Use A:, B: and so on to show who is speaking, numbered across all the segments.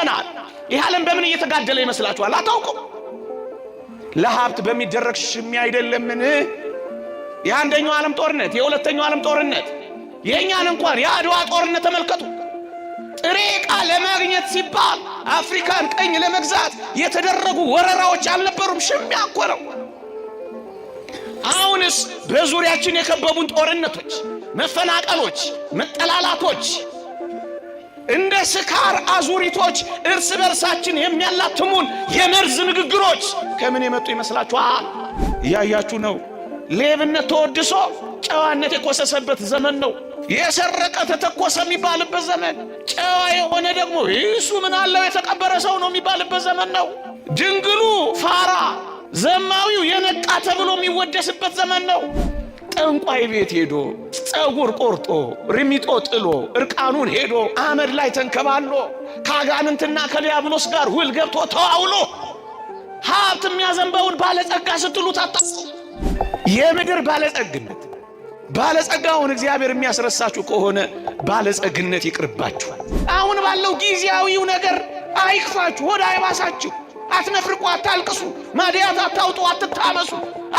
A: ቆመናል። ይህ ዓለም በምን እየተጋደለ ይመስላችኋል? አታውቁም? ለሀብት በሚደረግ ሽሚያ አይደለምን? የአንደኛው ዓለም ጦርነት፣ የሁለተኛው ዓለም ጦርነት፣ የእኛን እንኳን የአድዋ ጦርነት ተመልከቱ። ጥሬ ዕቃ ለማግኘት ሲባል አፍሪካን ቀኝ ለመግዛት የተደረጉ ወረራዎች አልነበሩም? ሽሚያ እኮ ነው። አሁንስ በዙሪያችን የከበቡን ጦርነቶች፣ መፈናቀሎች፣ መጠላላቶች፣ እንደ ስካር አዙሪቶች እርስ በርሳችን የሚያላትሙን የመርዝ ንግግሮች ከምን የመጡ ይመስላችኋል? እያያችሁ ነው። ሌብነት ተወድሶ ጨዋነት የኮሰሰበት ዘመን ነው። የሰረቀ ተተኮሰ የሚባልበት ዘመን፣ ጨዋ የሆነ ደግሞ እሱ ምን አለው የተቀበረ ሰው ነው የሚባልበት ዘመን ነው። ድንግሉ ፋራ፣ ዘማዊው የነቃ ተብሎ የሚወደስበት ዘመን ነው። ጠንቋይ ቤት ሄዶ ጸጉር ቆርጦ ርሚጦ ጥሎ እርቃኑን ሄዶ አመድ ላይ ተንከባሎ ከአጋንንትና ከዲያብሎስ ጋር ውል ገብቶ ተዋውሎ ሀብት የሚያዘንበውን ባለጸጋ ስትሉት የምድር ባለጸግነት ባለጸጋውን እግዚአብሔር የሚያስረሳችሁ ከሆነ ባለጸግነት ይቅርባችኋል። አሁን ባለው ጊዜያዊው ነገር አይክፋችሁ፣ ወደ አይባሳችሁ። አትነፍርቁ፣ አታልቅሱ፣ ማዲያት አታውጡ፣ አትታመሱ፣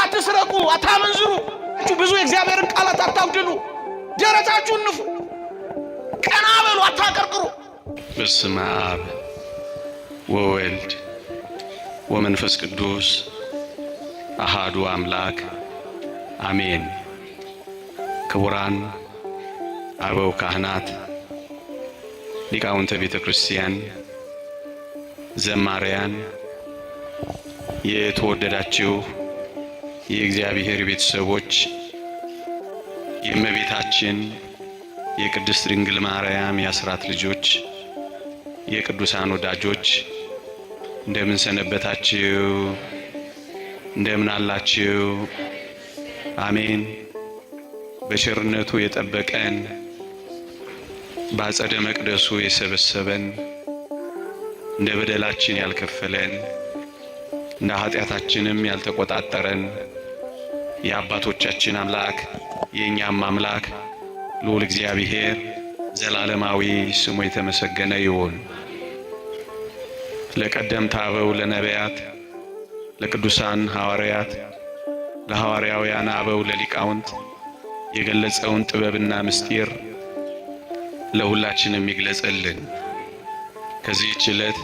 A: አትስረቁ፣ አታመንዝሩ፣ ብዙ የእግዚአብሔርን ቃላት አታውድሉ፣ ደረታችሁን ንፉ፣ ቀና በሉ፣ አታቀርቅሩ።
B: በስመ አብ ወወልድ ወመንፈስ ቅዱስ አሃዱ አምላክ አሜን። ክቡራን አበው ካህናት፣ ሊቃውንተ ቤተ ክርስቲያን፣ ዘማሪያን፣ የተወደዳችሁ የእግዚአብሔር ቤተሰቦች፣ የእመቤታችን የቅድስት ድንግል ማርያም የአስራት ልጆች፣ የቅዱሳን ወዳጆች እንደምን ሰነበታችሁ? እንደምን አላችሁ? አሜን። በቸርነቱ የጠበቀን በአጸደ መቅደሱ የሰበሰበን እንደ በደላችን ያልከፈለን እንደ ኃጢአታችንም ያልተቆጣጠረን የአባቶቻችን አምላክ የእኛም አምላክ ልዑል እግዚአብሔር ዘላለማዊ ስሙ የተመሰገነ ይሁን። ለቀደምት አበው ለነቢያት፣ ለቅዱሳን ሐዋርያት፣ ለሐዋርያውያን አበው ለሊቃውንት የገለጸውን ጥበብና ምስጢር ለሁላችንም ይግለጽልን። ከዚህች ዕለት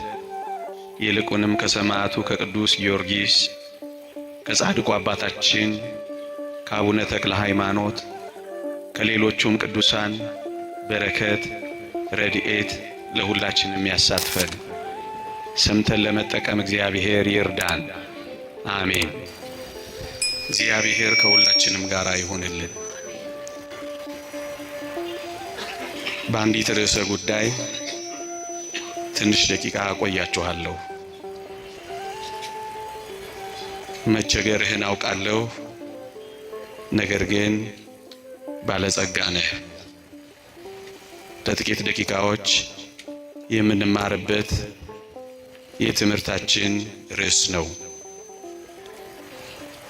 B: ይልቁንም ከሰማዕቱ ከቅዱስ ጊዮርጊስ ከጻድቁ አባታችን ከአቡነ ተክለ ሃይማኖት ከሌሎቹም ቅዱሳን በረከት ረድኤት ለሁላችንም ያሳትፈን። ሰምተን ለመጠቀም እግዚአብሔር ይርዳን። አሜን። እግዚአብሔር ከሁላችንም ጋር ይሁንልን። በአንዲት ርዕሰ ጉዳይ ትንሽ ደቂቃ አቆያችኋለሁ። መቸገርህን አውቃለሁ፣ ነገር ግን ባለጸጋ ነህ። ለጥቂት ደቂቃዎች የምንማርበት የትምህርታችን ርዕስ ነው።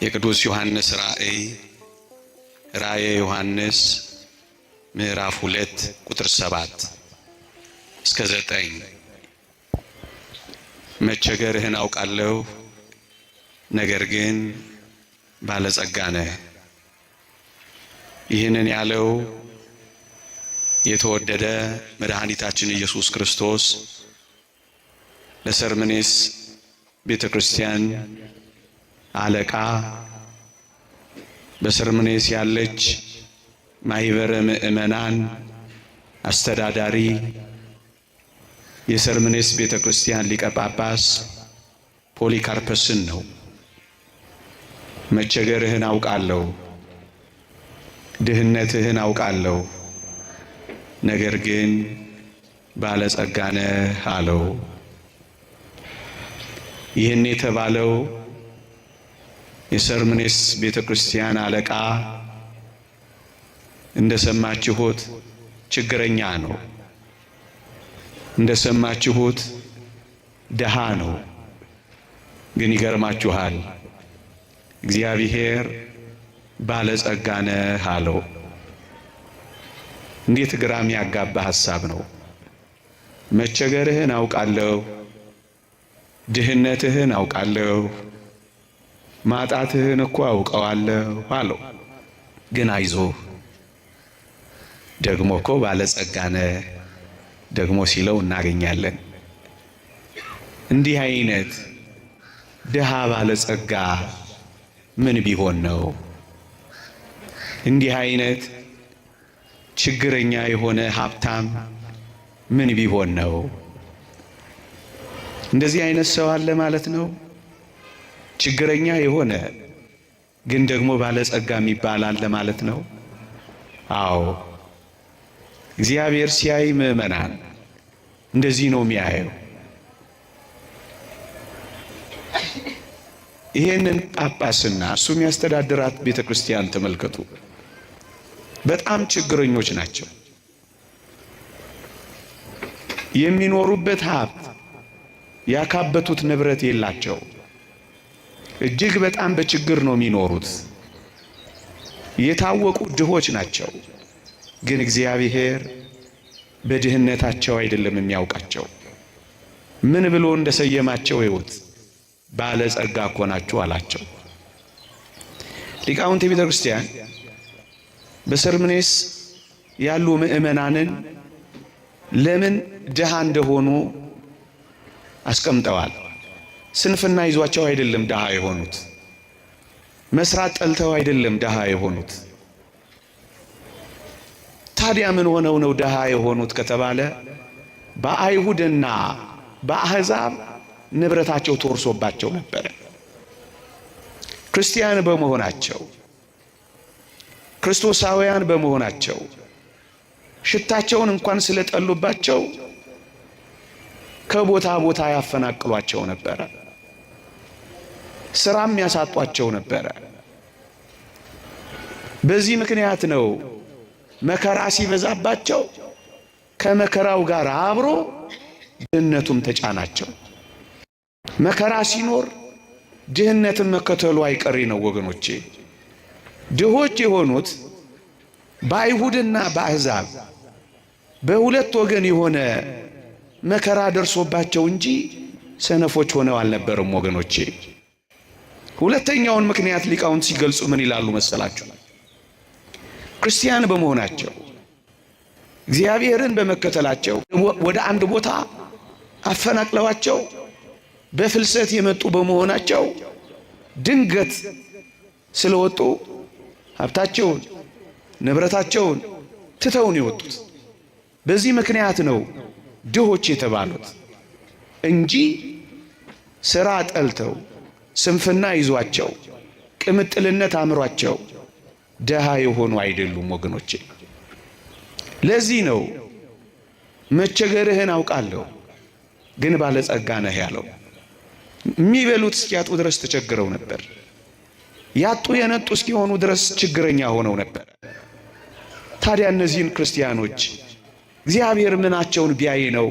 B: የቅዱስ ዮሐንስ ራእየ ዮሐንስ ምዕራፍ 2 ቁጥር 7 እስከ 9። መቸገርህን አውቃለሁ፣ ነገር ግን ባለጸጋ ነህ። ይህንን ያለው የተወደደ መድኃኒታችን ኢየሱስ ክርስቶስ ለሰርምኔስ ቤተ ክርስቲያን አለቃ፣ በሰርምኔስ ያለች ማኅበረ ምእመናን አስተዳዳሪ፣ የሰርምኔስ ቤተ ክርስቲያን ሊቀ ጳጳስ ፖሊካርፐስን ነው። መቸገርህን አውቃለሁ፣ ድህነትህን አውቃለሁ፣ ነገር ግን ባለጸጋ ነህ አለው። ይህን የተባለው የሰርምኔስ ቤተ ክርስቲያን አለቃ እንደሰማችሁት ችግረኛ ነው። እንደሰማችሁት ደሃ ነው። ግን ይገርማችኋል፣ እግዚአብሔር ባለጸጋ ነህ አለው። እንዴት ግራም ያጋባ ሐሳብ ነው! መቸገርህን አውቃለሁ፣ ድህነትህን አውቃለሁ፣ ማጣትህን እኮ አውቀዋለሁ አለው። ግን አይዞህ ደግሞ እኮ ባለጸጋ ነህ ደግሞ ሲለው እናገኛለን። እንዲህ አይነት ድሃ ባለጸጋ ምን ቢሆን ነው? እንዲህ አይነት ችግረኛ የሆነ ሀብታም ምን ቢሆን ነው? እንደዚህ አይነት ሰው አለ ማለት ነው። ችግረኛ የሆነ ግን ደግሞ ባለጸጋ የሚባል አለ ማለት ነው። አዎ እግዚአብሔር ሲያይ ምእመናን እንደዚህ ነው የሚያየው። ይሄንን ጳጳስና እሱ የሚያስተዳድራት ቤተክርስቲያን ተመልከቱ። በጣም ችግረኞች ናቸው። የሚኖሩበት ሀብት ያካበቱት ንብረት የላቸው። እጅግ በጣም በችግር ነው የሚኖሩት። የታወቁ ድሆች ናቸው። ግን እግዚአብሔር በድህነታቸው አይደለም የሚያውቃቸው። ምን ብሎ እንደሰየማቸው ይወት ባለጸጋ እኮ ናችሁ አላቸው። ሊቃውንተ ቤተ ክርስቲያን በሰርምኔስ ያሉ ምእመናንን ለምን ድሃ እንደሆኑ አስቀምጠዋል። ስንፍና ይዟቸው አይደለም ድሃ የሆኑት። መስራት ጠልተው አይደለም ድሃ የሆኑት። ታዲያ ምን ሆነው ነው ድሃ የሆኑት ከተባለ በአይሁድና በአሕዛብ ንብረታቸው ተወርሶባቸው ነበር። ክርስቲያን በመሆናቸው ክርስቶሳውያን በመሆናቸው ሽታቸውን እንኳን ስለጠሉባቸው ከቦታ ቦታ ያፈናቅሏቸው ነበር። ስራም ያሳጧቸው ነበር። በዚህ ምክንያት ነው መከራ ሲበዛባቸው ከመከራው ጋር አብሮ ድህነቱም ተጫናቸው። መከራ ሲኖር ድህነትን መከተሉ አይቀሬ ነው ወገኖቼ። ድሆች የሆኑት በአይሁድና በአሕዛብ በሁለት ወገን የሆነ መከራ ደርሶባቸው እንጂ ሰነፎች ሆነው አልነበረም ወገኖቼ። ሁለተኛውን ምክንያት ሊቃውንት ሲገልጹ ምን ይላሉ መሰላችሁ? ክርስቲያን በመሆናቸው እግዚአብሔርን በመከተላቸው ወደ አንድ ቦታ አፈናቅለዋቸው በፍልሰት የመጡ በመሆናቸው ድንገት ስለወጡ ሀብታቸውን ንብረታቸውን ትተውን የወጡት። በዚህ ምክንያት ነው ድሆች የተባሉት እንጂ ስራ ጠልተው ስንፍና ይዟቸው ቅምጥልነት አምሯቸው ደሃ የሆኑ አይደሉም ወገኖቼ። ለዚህ ነው መቸገርህን አውቃለሁ ግን ባለጸጋ ነህ ያለው። የሚበሉት እስኪያጡ ድረስ ተቸግረው ነበር። ያጡ የነጡ እስኪሆኑ ድረስ ችግረኛ ሆነው ነበር። ታዲያ እነዚህን ክርስቲያኖች እግዚአብሔር ምናቸውን ቢያይ ነው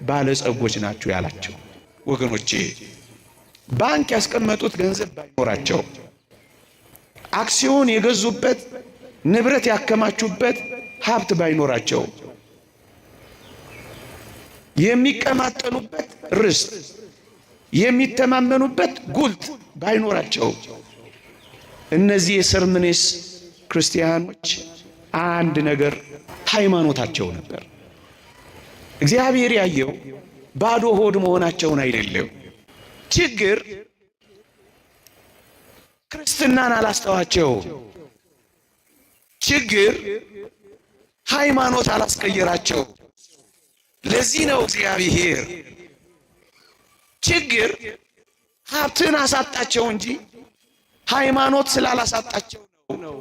B: ባለጸጎች ናቸው ያላቸው? ወገኖቼ ባንክ ያስቀመጡት ገንዘብ ባይኖራቸው፣ አክሲዮን የገዙበት ንብረት ያከማቹበት ሀብት ባይኖራቸው፣ የሚቀማጠሉበት ርስት የሚተማመኑበት ጉልት ባይኖራቸው፣ እነዚህ የሰርምኔስ ክርስቲያኖች አንድ ነገር ሃይማኖታቸው ነበር። እግዚአብሔር ያየው ባዶ ሆድ መሆናቸውን አይደለም። ችግር ክርስትናን አላስተዋቸው። ችግር ሃይማኖት አላስቀየራቸው። ለዚህ ነው እግዚአብሔር ችግር ሀብትን አሳጣቸው እንጂ ሃይማኖት ስላላሳጣቸው ነው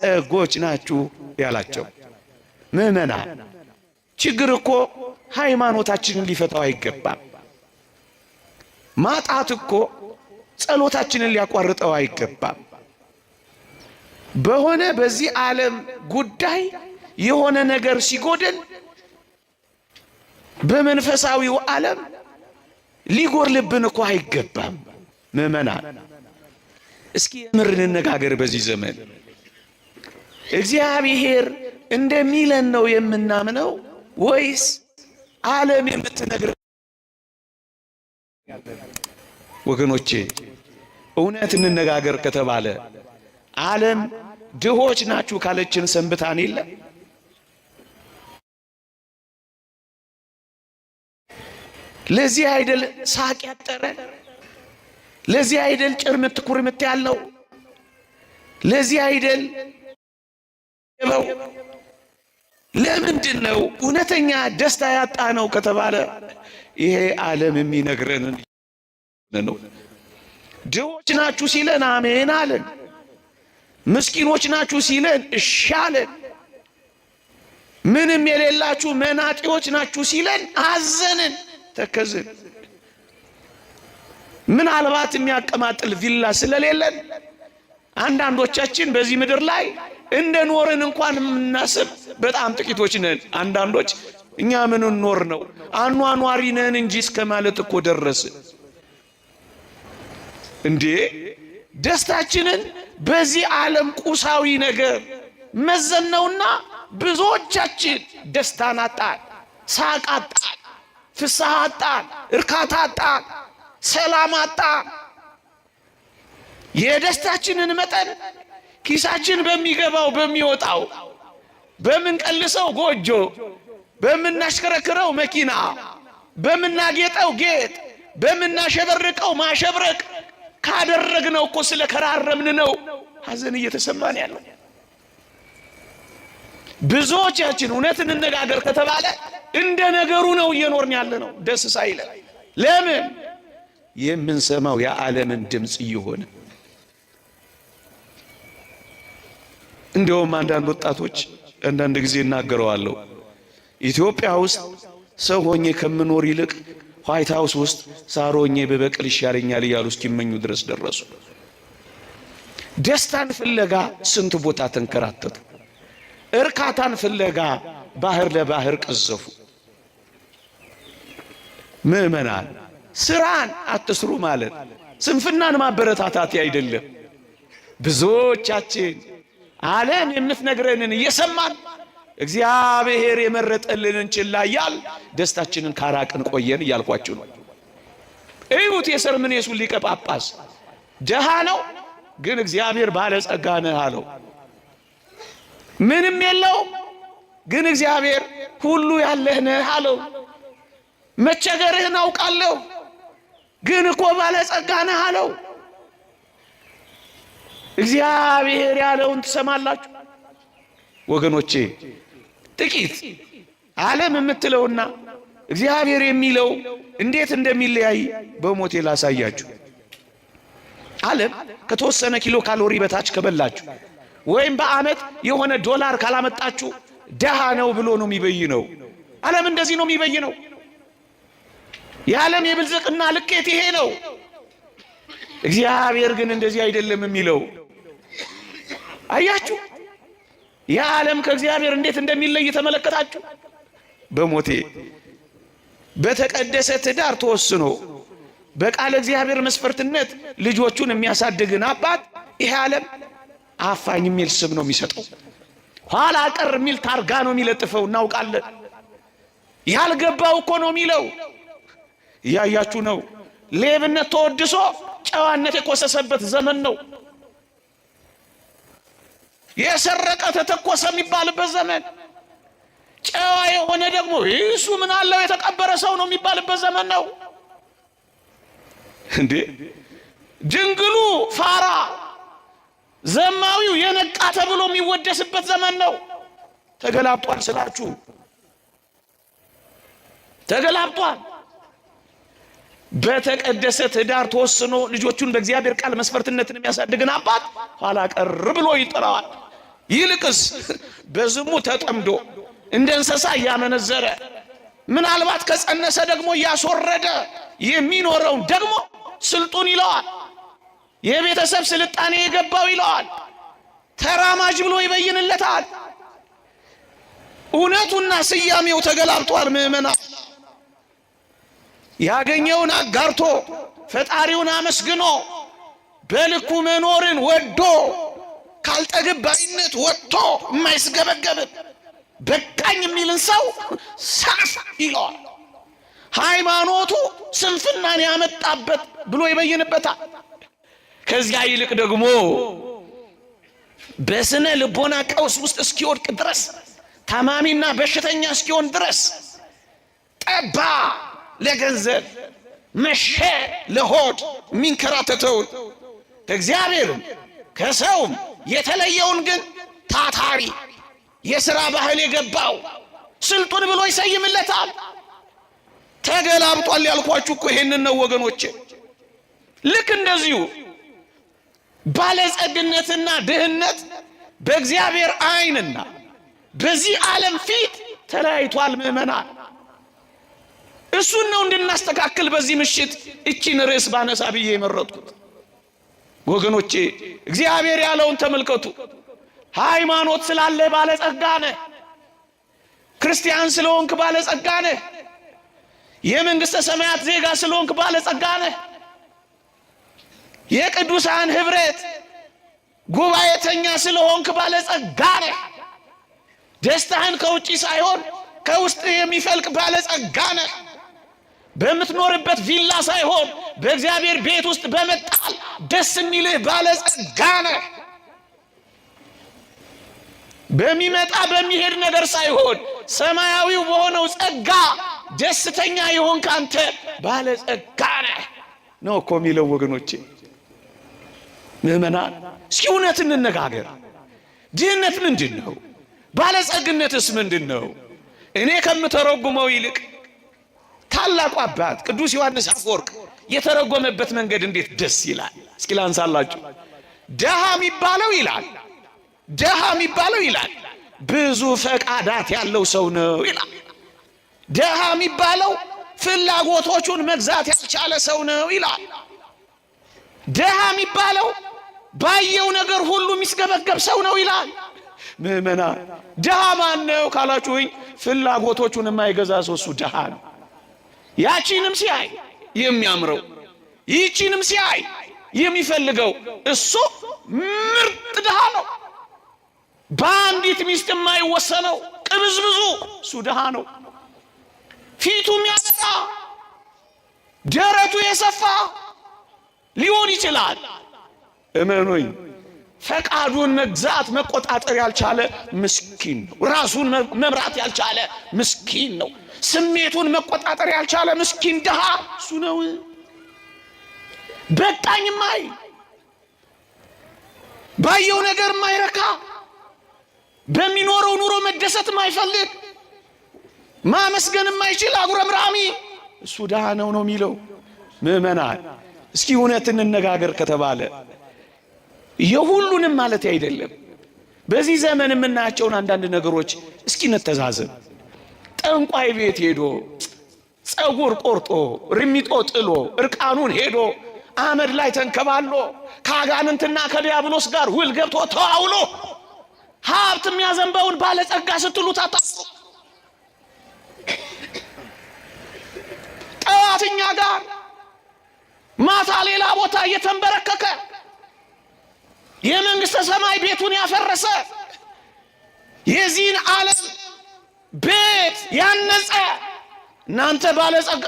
B: ጸጎች ናችሁ ያላቸው። ምእመናን ችግር እኮ ሃይማኖታችንን ሊፈታው አይገባም። ማጣት እኮ ጸሎታችንን ሊያቋርጠው አይገባም። በሆነ በዚህ ዓለም ጉዳይ የሆነ ነገር ሲጎደል በመንፈሳዊው ዓለም ሊጎርልብን እኮ አይገባም። ምእመናን እስኪ የምር እንነጋገር። በዚህ ዘመን እግዚአብሔር እንደሚለን ነው የምናምነው
A: ወይስ ዓለም የምትነግረን?
B: ወገኖቼ እውነት እንነጋገር ከተባለ ዓለም ድሆች ናችሁ ካለችን ሰንብታን የለ? ለዚህ አይደል ሳቅ ያጠረን? ለዚህ አይደል ጭርምት ኩርምት ያለው? ለዚህ አይደል ለምንድን ነው እውነተኛ ደስታ ያጣ ነው ከተባለ ይሄ ዓለም የሚነግረን ነው። ድሆች ናችሁ ሲለን አሜን አለን። ምስኪኖች ናችሁ ሲለን እሺ አለን። ምንም የሌላችሁ መናጢዎች ናችሁ ሲለን አዘንን፣ ተከዝን። ምናልባት የሚያቀማጥል ቪላ ስለሌለን አንዳንዶቻችን በዚህ ምድር ላይ እንደ ኖርን እንኳን የምናስብ በጣም ጥቂቶች ነን። አንዳንዶች እኛ ምን ኖር ነው አኗኗሪ ነን እንጂ እስከ ማለት እኮ ደረስን። እንዴ ደስታችንን በዚህ ዓለም ቁሳዊ ነገር መዘነውና ብዙዎቻችን ደስታን አጣን፣ ሳቅ አጣን፣ ፍስሐ አጣን፣ እርካታ አጣን፣ ሰላም አጣን። የደስታችንን መጠን ኪሳችን በሚገባው በሚወጣው በምንቀልሰው ጎጆ በምናሽከረክረው መኪና በምናጌጠው ጌጥ በምናሸበርቀው ማሸብረቅ ካደረግነው እኮ ስለከራረምን ነው ሐዘን እየተሰማን ያለው። ብዙዎቻችን እውነት እንነጋገር ከተባለ እንደ ነገሩ ነው እየኖርን ያለ ነው፣ ደስ ሳይለን። ለምን? የምንሰማው የዓለምን ድምፅ እየሆነ። እንደውም አንዳንድ ወጣቶች አንዳንድ ጊዜ እናገረዋለሁ፣ ኢትዮጵያ ውስጥ ሰው ሆኜ ከምኖር ይልቅ ዋይት ሃውስ ውስጥ ሳር ሆኜ በበቅል ይሻለኛል እያሉ እስኪመኙ ድረስ ደረሱ። ደስታን ፍለጋ ስንት ቦታ ተንከራተቱ። እርካታን ፍለጋ ባህር ለባህር ቀዘፉ። ምዕመናን ስራን አትስሩ ማለት ስንፍናን ማበረታታት አይደለም። ብዙዎቻችን ዓለም የምትነግረንን እየሰማን እግዚአብሔር የመረጠልንን ችላ እያል ደስታችንን ካራቅን ቆየን እያልኳችሁ ነው። እዩት፣ የሰርምኔሱን ሊቀ ጳጳስ ደሃ ነው፣ ግን እግዚአብሔር ባለጸጋ ነህ አለው። ምንም የለው፣ ግን እግዚአብሔር ሁሉ ያለህ ነህ አለው። መቸገርህን አውቃለሁ፣ ግን እኮ ባለጸጋ ነህ አለው። እግዚአብሔር ያለውን ትሰማላችሁ ወገኖቼ። ጥቂት ዓለም የምትለውና እግዚአብሔር የሚለው እንዴት እንደሚለያይ በሞቴ ላሳያችሁ። ዓለም ከተወሰነ ኪሎ ካሎሪ በታች ከበላችሁ ወይም በዓመት የሆነ ዶላር ካላመጣችሁ ደሃ ነው ብሎ ነው የሚበይነው። ዓለም እንደዚህ ነው የሚበይነው። የዓለም የብልጽግና ልኬት ይሄ ነው። እግዚአብሔር ግን እንደዚህ አይደለም የሚለው። አያችሁ የዓለም ከእግዚአብሔር እንዴት እንደሚለይ ተመለከታችሁ። በሞቴ በተቀደሰ ትዳር ተወስኖ በቃለ እግዚአብሔር መስፈርትነት ልጆቹን የሚያሳድግን አባት ይሄ ዓለም አፋኝ የሚል ስም ነው የሚሰጠው። ኋላ ቀር የሚል ታርጋ ነው የሚለጥፈው። እናውቃለን። ያልገባው እኮ ነው የሚለው። እያያችሁ ነው። ሌብነት ተወድሶ ጨዋነት የኮሰሰበት ዘመን ነው። የሰረቀ ተተኮሰ የሚባልበት ዘመን፣ ጨዋ የሆነ ደግሞ እሱ ምን አለው የተቀበረ ሰው ነው የሚባልበት ዘመን ነው። እንዴ ድንግሉ ፋራ ዘማዊው የነቃ ተብሎ የሚወደስበት ዘመን ነው። ተገላብጧል ስላችሁ ተገላብጧል። በተቀደሰ ትዳር ተወስኖ ልጆቹን በእግዚአብሔር ቃል መስፈርትነትን የሚያሳድግን አባት ኋላ ቀር ብሎ ይጠራዋል። ይልቅስ በዝሙት ተጠምዶ እንደ እንስሳ እያመነዘረ ምናልባት ከጸነሰ ደግሞ እያስወረደ የሚኖረውን ደግሞ ስልጡን ይለዋል። የቤተሰብ ስልጣኔ የገባው ይለዋል። ተራማጅ ብሎ ይበይንለታል። እውነቱና ስያሜው ተገላብጧል። ምዕመናን ያገኘውን አጋርቶ ፈጣሪውን አመስግኖ በልኩ መኖርን ወዶ ካልጠግብ ባይነት ወጥቶ የማይስገበገብን በቃኝ የሚልን ሰው ሳስ ይለዋል። ሃይማኖቱ ስንፍናን ያመጣበት ብሎ ይበይንበታል። ከዚያ ይልቅ ደግሞ በስነ ልቦና ቀውስ ውስጥ እስኪወድቅ ድረስ ታማሚና በሽተኛ እስኪሆን ድረስ ጠባ ለገንዘብ መሸ ለሆድ የሚንከራተተውን ከእግዚአብሔርም ከሰውም የተለየውን ግን ታታሪ የሥራ ባህል የገባው ስልጡን ብሎ ይሰይምለታል። ተገላብጧል ያልኳችሁ እኮ ይሄንን ነው ወገኖቼ። ልክ እንደዚሁ ባለጸግነትና ድህነት በእግዚአብሔር ዓይንና በዚህ ዓለም ፊት ተለያይቷል ምእመናን። እሱን ነው እንድናስተካክል በዚህ ምሽት እቺን ርዕስ ባነሳ ብዬ የመረጥኩት። ወገኖቼ እግዚአብሔር ያለውን ተመልከቱ። ሃይማኖት ስላለ ባለጸጋ ነህ፣ ክርስቲያን ስለሆንክ ባለጸጋ ነህ፣ የመንግሥተ ሰማያት ዜጋ ስለሆንክ ባለጸጋ ነህ፣ የቅዱሳን ኅብረት ጉባኤተኛ ስለሆንክ ባለጸጋ ነህ፣ ደስታህን ከውጪ ሳይሆን ከውስጥ የሚፈልቅ ባለጸጋ ነህ፣ በምትኖርበት ቪላ ሳይሆን በእግዚአብሔር ቤት ውስጥ በመጣል ደስ የሚልህ ባለጸጋ ነህ፣ በሚመጣ በሚሄድ ነገር ሳይሆን ሰማያዊው በሆነው ጸጋ ደስተኛ የሆንክ አንተ ባለጸጋ ነህ ነው እኮ የሚለው ወገኖቼ። ምእመናን እስኪ እውነት እንነጋገር። ድህነት ምንድን ነው? ባለጸግነትስ ምንድን ነው? እኔ ከምተረጉመው ይልቅ ታላቁ አባት ቅዱስ ዮሐንስ አፈወርቅ የተረጎመበት መንገድ እንዴት ደስ ይላል! እስኪ ላንሳላችሁ። ደሃ የሚባለው ይላል ብዙ ፈቃዳት ያለው ሰው ነው ይላል። ደሃ የሚባለው ፍላጎቶቹን መግዛት ያልቻለ ሰው ነው ይላል። ደሃ የሚባለው ባየው ነገር ሁሉ የሚስገበገብ ሰው ነው ይላል። ምእመናን ደሃ ማን ነው ካላችሁኝ፣ ፍላጎቶቹን የማይገዛ ሰው እሱ ደሃ ነው። ያቺንም ሲያይ የሚያምረው ይቺንም ሲያይ የሚፈልገው እሱ ምርጥ ደሃ ነው። በአንዲት ሚስት የማይወሰነው ቅብዝብዙ እሱ ደሃ ነው። ፊቱ የሚያበራ ደረቱ የሰፋ ሊሆን ይችላል። እመኑኝ ፈቃዱን መግዛት መቆጣጠር ያልቻለ ምስኪን ነው። ራሱን መምራት ያልቻለ ምስኪን ነው። ስሜቱን መቆጣጠር ያልቻለ ምስኪን ደሃ እሱ ነው። በቃኝ ማይ ባየው ነገር ማይረካ በሚኖረው ኑሮ መደሰት ማይፈልግ ማመስገን ማይችል አጉረምራሚ እሱ ደሃ ነው የሚለው። ምእመናን እስኪ እውነት እንነጋገር ከተባለ የሁሉንም ማለት አይደለም። በዚህ ዘመን የምናያቸውን አንዳንድ ነገሮች እስኪ እንተዛዘብ። ጠንቋይ ቤት ሄዶ ጸጉር ቆርጦ ርሚጦ ጥሎ እርቃኑን ሄዶ አመድ ላይ ተንከባሎ ከአጋንንትና ከዲያብሎስ ጋር ውል ገብቶ ተዋውሎ ሀብት የሚያዘንበውን ባለጸጋ ስትሉት አታፍሩ። ጠዋትኛ ጋር ማታ ሌላ ቦታ እየተንበረከከ የመንግሥተ ሰማይ ቤቱን ያፈረሰ የዚህን ዓለም ቤት ያነጸ እናንተ ባለጸጋ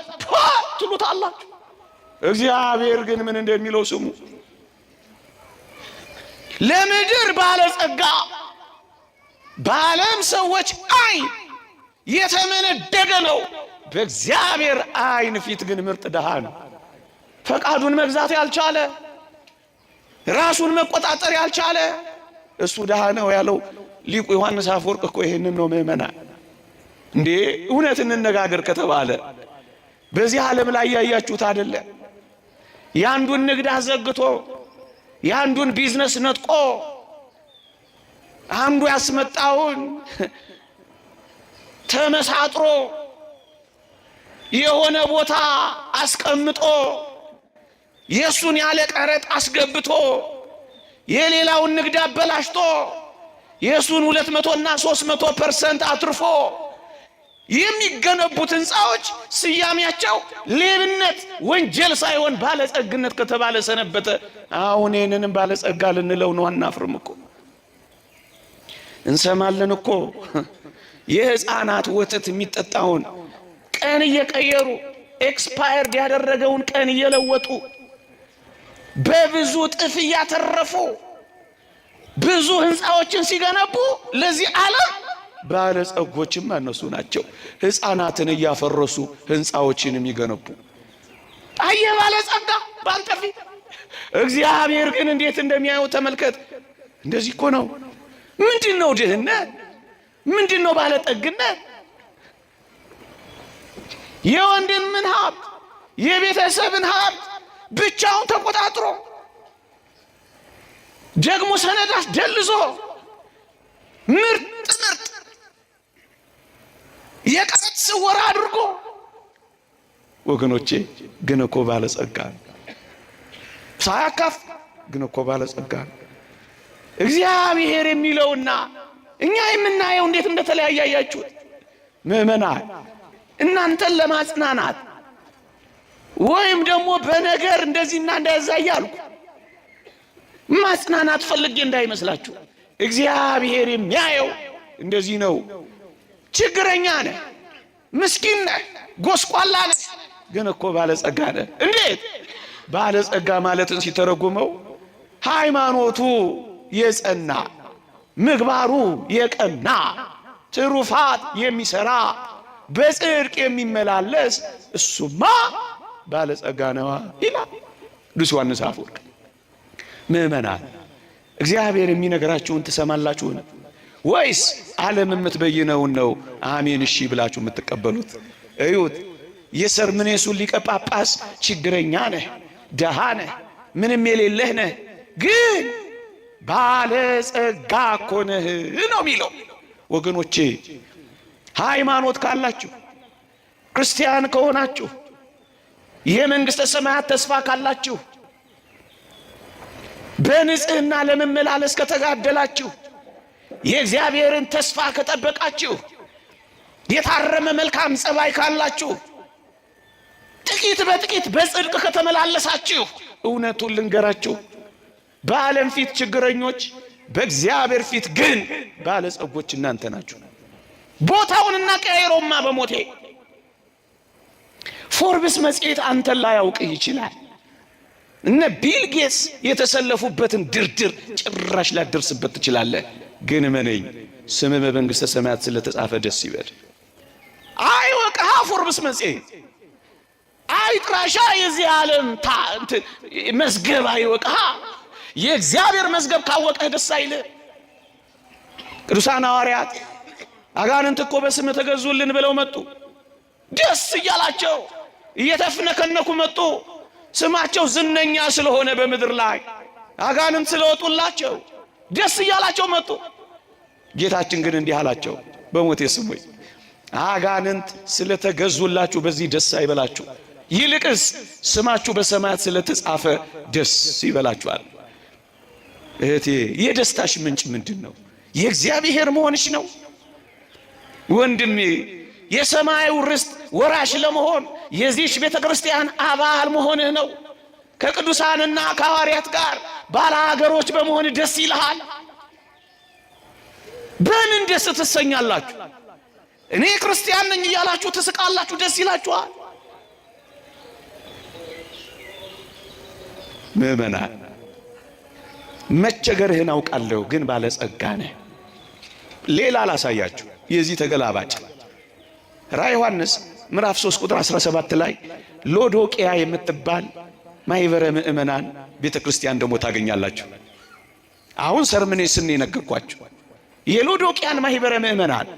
B: ትሉታላችሁ። እግዚአብሔር ግን ምን እንደሚለው ስሙ። ለምድር ባለጸጋ በዓለም ሰዎች አይን የተመነደገ ነው፣ በእግዚአብሔር አይን ፊት ግን ምርጥ ደሃ ነው። ፈቃዱን መግዛት ያልቻለ ራሱን መቆጣጠር ያልቻለ እሱ ደሃ ነው ያለው ሊቁ ዮሐንስ አፈወርቅ እኮ ይሄንን ነው። ምእመናን እንዴ እውነት እንነጋገር ከተባለ በዚህ ዓለም ላይ ያያችሁት አይደለ? ያንዱን ንግድ አዘግቶ ያንዱን ቢዝነስ ነጥቆ አንዱ ያስመጣውን ተመሳጥሮ የሆነ ቦታ አስቀምጦ የሱን ያለ ቀረጥ አስገብቶ የሌላውን ንግድ አበላሽቶ የሱን 200 እና 300% አትርፎ የሚገነቡት ህንፃዎች ስያሜያቸው ሌብነት ወንጀል ሳይሆን ባለጸግነት ከተባለ ሰነበተ። አሁን ይሄንንም ባለጸጋ ልንለው ነው። አናፍርም እኮ እንሰማለን እኮ የሕፃናት ወተት የሚጠጣውን ቀን እየቀየሩ ኤክስፓየርድ ያደረገውን ቀን እየለወጡ በብዙ ጥፍ እያተረፉ ብዙ ህንፃዎችን ሲገነቡ ለዚህ ዓለም ባለጸጎችም እነሱ ናቸው። ሕፃናትን እያፈረሱ ህንፃዎችን የሚገነቡ አየ ባለጸጋ ባንተ ፊት። እግዚአብሔር ግን እንዴት እንደሚያየው ተመልከት። እንደዚህ እኮ ነው። ምንድነው ድህነት? ምንድነው ባለጠግነት? የወንድምን ሀብት የቤተሰብን ሀብት ብቻውን ተቆጣጥሮ ደግሞ ሰነዳት ደልዞ ምርጥ የቀረጥ ስወራ አድርጎ ወገኖቼ ግን እኮ ባለጸጋ ሳያካፍ ግን እኮ ባለጸጋ እግዚአብሔር የሚለውና እኛ የምናየው እንዴት እንደተለያያያችሁት ምእመናን። እናንተን ለማጽናናት ወይም ደግሞ በነገር እንደዚህና እንደዛ እያልኩ ማጽናናት ፈልጌ እንዳይመስላችሁ። እግዚአብሔር የሚያየው እንደዚህ ነው። ችግረኛ ነህ፣ ምስኪን ነህ፣ ጎስቋላ ነህ፣ ግን እኮ ባለጸጋ ነህ። እንዴት? ባለጸጋ ማለትን ሲተረጉመው ሃይማኖቱ የጸና ምግባሩ የቀና ትሩፋት የሚሰራ በጽድቅ የሚመላለስ እሱማ ባለጸጋ ነዋ ይላል ቅዱስ ዮሐንስ አፈወርቅ። ምእመናን እግዚአብሔር የሚነግራችሁን ትሰማላችሁን ወይስ ዓለም የምትበይነውን ነው አሜን እሺ ብላችሁ የምትቀበሉት? እዩት። የሰርምኔሱን ሊቀ ጳጳስ ችግረኛ ነህ፣ ደሃ ነህ፣ ምንም የሌለህ ነህ፣ ግን ባለጸጋ እኮ ነህ ነው የሚለው። ወገኖቼ ሃይማኖት ካላችሁ፣ ክርስቲያን ከሆናችሁ፣ የመንግሥተ ሰማያት ተስፋ ካላችሁ፣ በንጽህና ለመመላለስ ከተጋደላችሁ፣ የእግዚአብሔርን ተስፋ ከጠበቃችሁ፣ የታረመ መልካም ጸባይ ካላችሁ፣ ጥቂት በጥቂት በጽድቅ ከተመላለሳችሁ፣ እውነቱን ልንገራችሁ፣ በዓለም ፊት ችግረኞች፣ በእግዚአብሔር ፊት ግን ባለጸጎች እናንተ ናችሁ። ቦታውንና ቀያይሮማ በሞቴ ፎርብስ መጽሔት አንተን ላያውቅህ ይችላል። እነ ቢል ጌትስ የተሰለፉበትን ድርድር ጭራሽ ላደርስበት ትችላለህ። ግን እመነኝ ስምህ በመንግሥተ ሰማያት ስለተጻፈ ደስ ይበል። አይወቅሃ ፎርብስ መጽሔት አይጥራሻ የዚህ ዓለም መዝገብ አይወቅሃ። የእግዚአብሔር መዝገብ ካወቀህ ደስ አይልህ። ቅዱሳን ሐዋርያት አጋንንት እኮ በስምህ ተገዙልን ብለው መጡ። ደስ እያላቸው እየተፍነከነኩ መጡ። ስማቸው ዝነኛ ስለሆነ በምድር ላይ አጋንንት ስለወጡላቸው ደስ እያላቸው መጡ። ጌታችን ግን እንዲህ አላቸው፣ በሞቴ ስሙኝ፣ አጋንንት ስለተገዙላችሁ በዚህ ደስ አይበላችሁ፣ ይልቅስ ስማችሁ በሰማያት ስለተጻፈ ደስ ይበላችኋል። እህቴ የደስታሽ ምንጭ ምንድን ነው? የእግዚአብሔር መሆንሽ ነው። ወንድሜ የሰማዩ ርስት ወራሽ ለመሆን የዚህች ቤተ ክርስቲያን አባል መሆንህ ነው። ከቅዱሳንና ከሐዋርያት ጋር ባለሀገሮች በመሆን ደስ ይልሃል። በምን ደስ ትሰኛላችሁ? እኔ ክርስቲያን ነኝ እያላችሁ ትስቃላችሁ፣ ደስ ይላችኋል። ምእመናን መቸገርህን አውቃለሁ፣ ግን ባለጸጋ ነህ። ሌላ ላሳያችሁ፣ የዚህ ተገላባጭ ራዕየ ዮሐንስ ምዕራፍ 3 ቁጥር 17 ላይ ሎዶቅያ የምትባል ማህበረ ምእመናን ቤተ ክርስቲያን ደግሞ ታገኛላችሁ። አሁን ሰርምኔስን የነገርኳችሁ የሎዶቅያን ማህበረ ምእመናን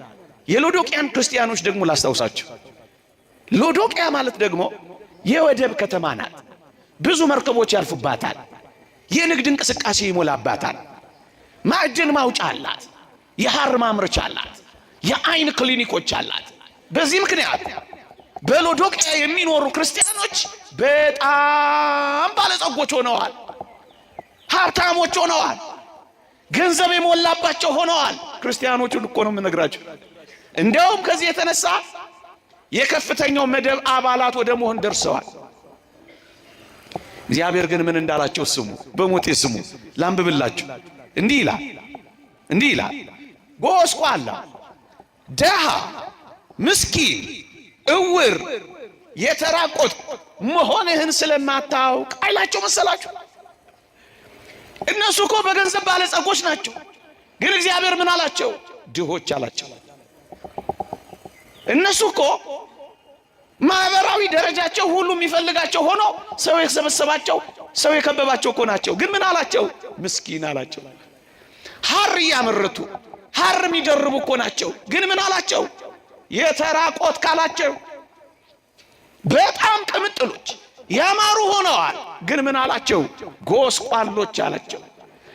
B: የሎዶቅያን ክርስቲያኖች ደግሞ ላስታውሳችሁ። ሎዶቅያ ማለት ደግሞ የወደብ ከተማ ናት። ብዙ መርከቦች ያልፉባታል። የንግድ እንቅስቃሴ ይሞላባታል። ማዕድን ማውጫ አላት። የሐር ማምረቻ አላት። የአይን ክሊኒኮች አላት። በዚህ ምክንያት በሎዶቅያ የሚኖሩ ክርስቲያኖች በጣም ባለጸጎች ሆነዋል። ሀብታሞች ሆነዋል። ገንዘብ የሞላባቸው ሆነዋል። ክርስቲያኖቹን እኮ ነው የምነግራቸው። እንደውም ከዚህ የተነሳ የከፍተኛው መደብ አባላት ወደ መሆን ደርሰዋል። እግዚአብሔር ግን ምን እንዳላቸው ስሙ፣ በሞቴ ስሙ። ላንብብላችሁ። እንዲህ ይላል ጎስቋላ ደሃ፣ ምስኪን፣ እውር፣ የተራቆት መሆንህን ስለማታውቅ አይላቸው መሰላችሁ? እነሱ እኮ በገንዘብ ባለጸጎች ናቸው። ግን እግዚአብሔር ምን አላቸው? ድሆች አላቸው። እነሱ እኮ ማህበራዊ ደረጃቸው ሁሉ የሚፈልጋቸው ሆኖ ሰው የሰበሰባቸው ሰው የከበባቸው እኮ ናቸው። ግን ምን አላቸው? ምስኪን አላቸው። ሐር እያመረቱ ሐር የሚደርቡ እኮ ናቸው። ግን ምን አላቸው? የተራቆት ካላቸው በጣም ቅምጥሎች ያማሩ ሆነዋል። ግን ምን አላቸው? ጎስቋሎች አላቸው።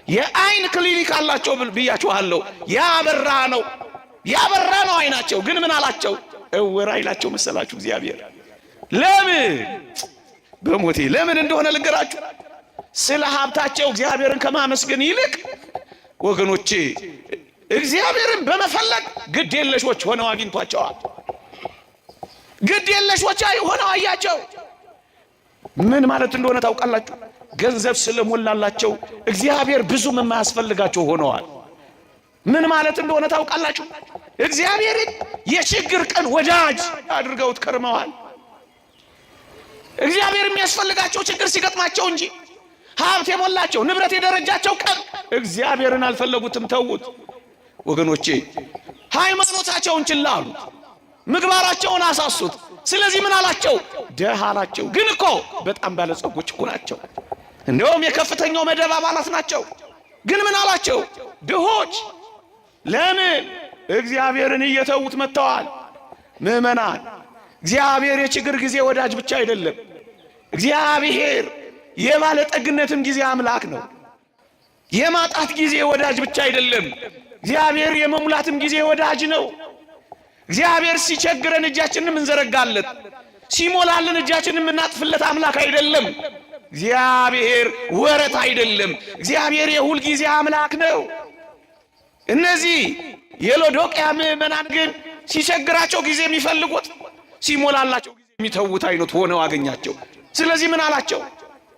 B: የአይን ክሊኒክ አላቸው ብያችኋለሁ። ያበራ ነው አይናቸው። ግን ምን አላቸው? እውር አይላቸው መሰላችሁ እግዚአብሔር? ለምን? በሞቴ ለምን እንደሆነ ልንገራችሁ። ስለ ሀብታቸው እግዚአብሔርን ከማመስገን ይልቅ ወገኖቼ እግዚአብሔርን በመፈለግ ግድ የለሾች ሆነው አግኝቷቸዋል። ግድ የለሾች ሆነው አያቸው። ምን ማለት እንደሆነ ታውቃላችሁ? ገንዘብ ስለሞላላቸው እግዚአብሔር ብዙም የማያስፈልጋቸው ሆነዋል። ምን ማለት እንደሆነ ታውቃላችሁ? እግዚአብሔርን የችግር ቀን ወዳጅ አድርገውት ከርመዋል። እግዚአብሔር የሚያስፈልጋቸው ችግር ሲገጥማቸው እንጂ ሀብት የሞላቸው ንብረት የደረጃቸው ቀን እግዚአብሔርን አልፈለጉትም፣ ተዉት። ወገኖቼ ሃይማኖታቸውን ችላ አሉት፣ ምግባራቸውን አሳሱት። ስለዚህ ምን አላቸው? ደሃ አላቸው። ግን እኮ በጣም ባለጸጎች እኮ ናቸው። እንደውም የከፍተኛው መደብ አባላት ናቸው። ግን ምን አላቸው? ድሆች። ለምን? እግዚአብሔርን እየተዉት መጥተዋል። ምዕመናን፣ እግዚአብሔር የችግር ጊዜ ወዳጅ ብቻ አይደለም። እግዚአብሔር የባለጠግነትም ጊዜ አምላክ ነው። የማጣት ጊዜ ወዳጅ ብቻ አይደለም። እግዚአብሔር የመሙላትም ጊዜ ወዳጅ ነው። እግዚአብሔር ሲቸግረን እጃችንን እንዘረጋለት፣ ሲሞላልን እጃችንን የምናጥፍለት አምላክ አይደለም። እግዚአብሔር ወረት አይደለም። እግዚአብሔር የሁል ጊዜ አምላክ ነው። እነዚህ የሎዶቅያ ምዕመናን ግን ሲቸግራቸው ጊዜ የሚፈልጉት፣ ሲሞላላቸው ጊዜ የሚተዉት አይነት ሆነው አገኛቸው። ስለዚህ ምን አላቸው?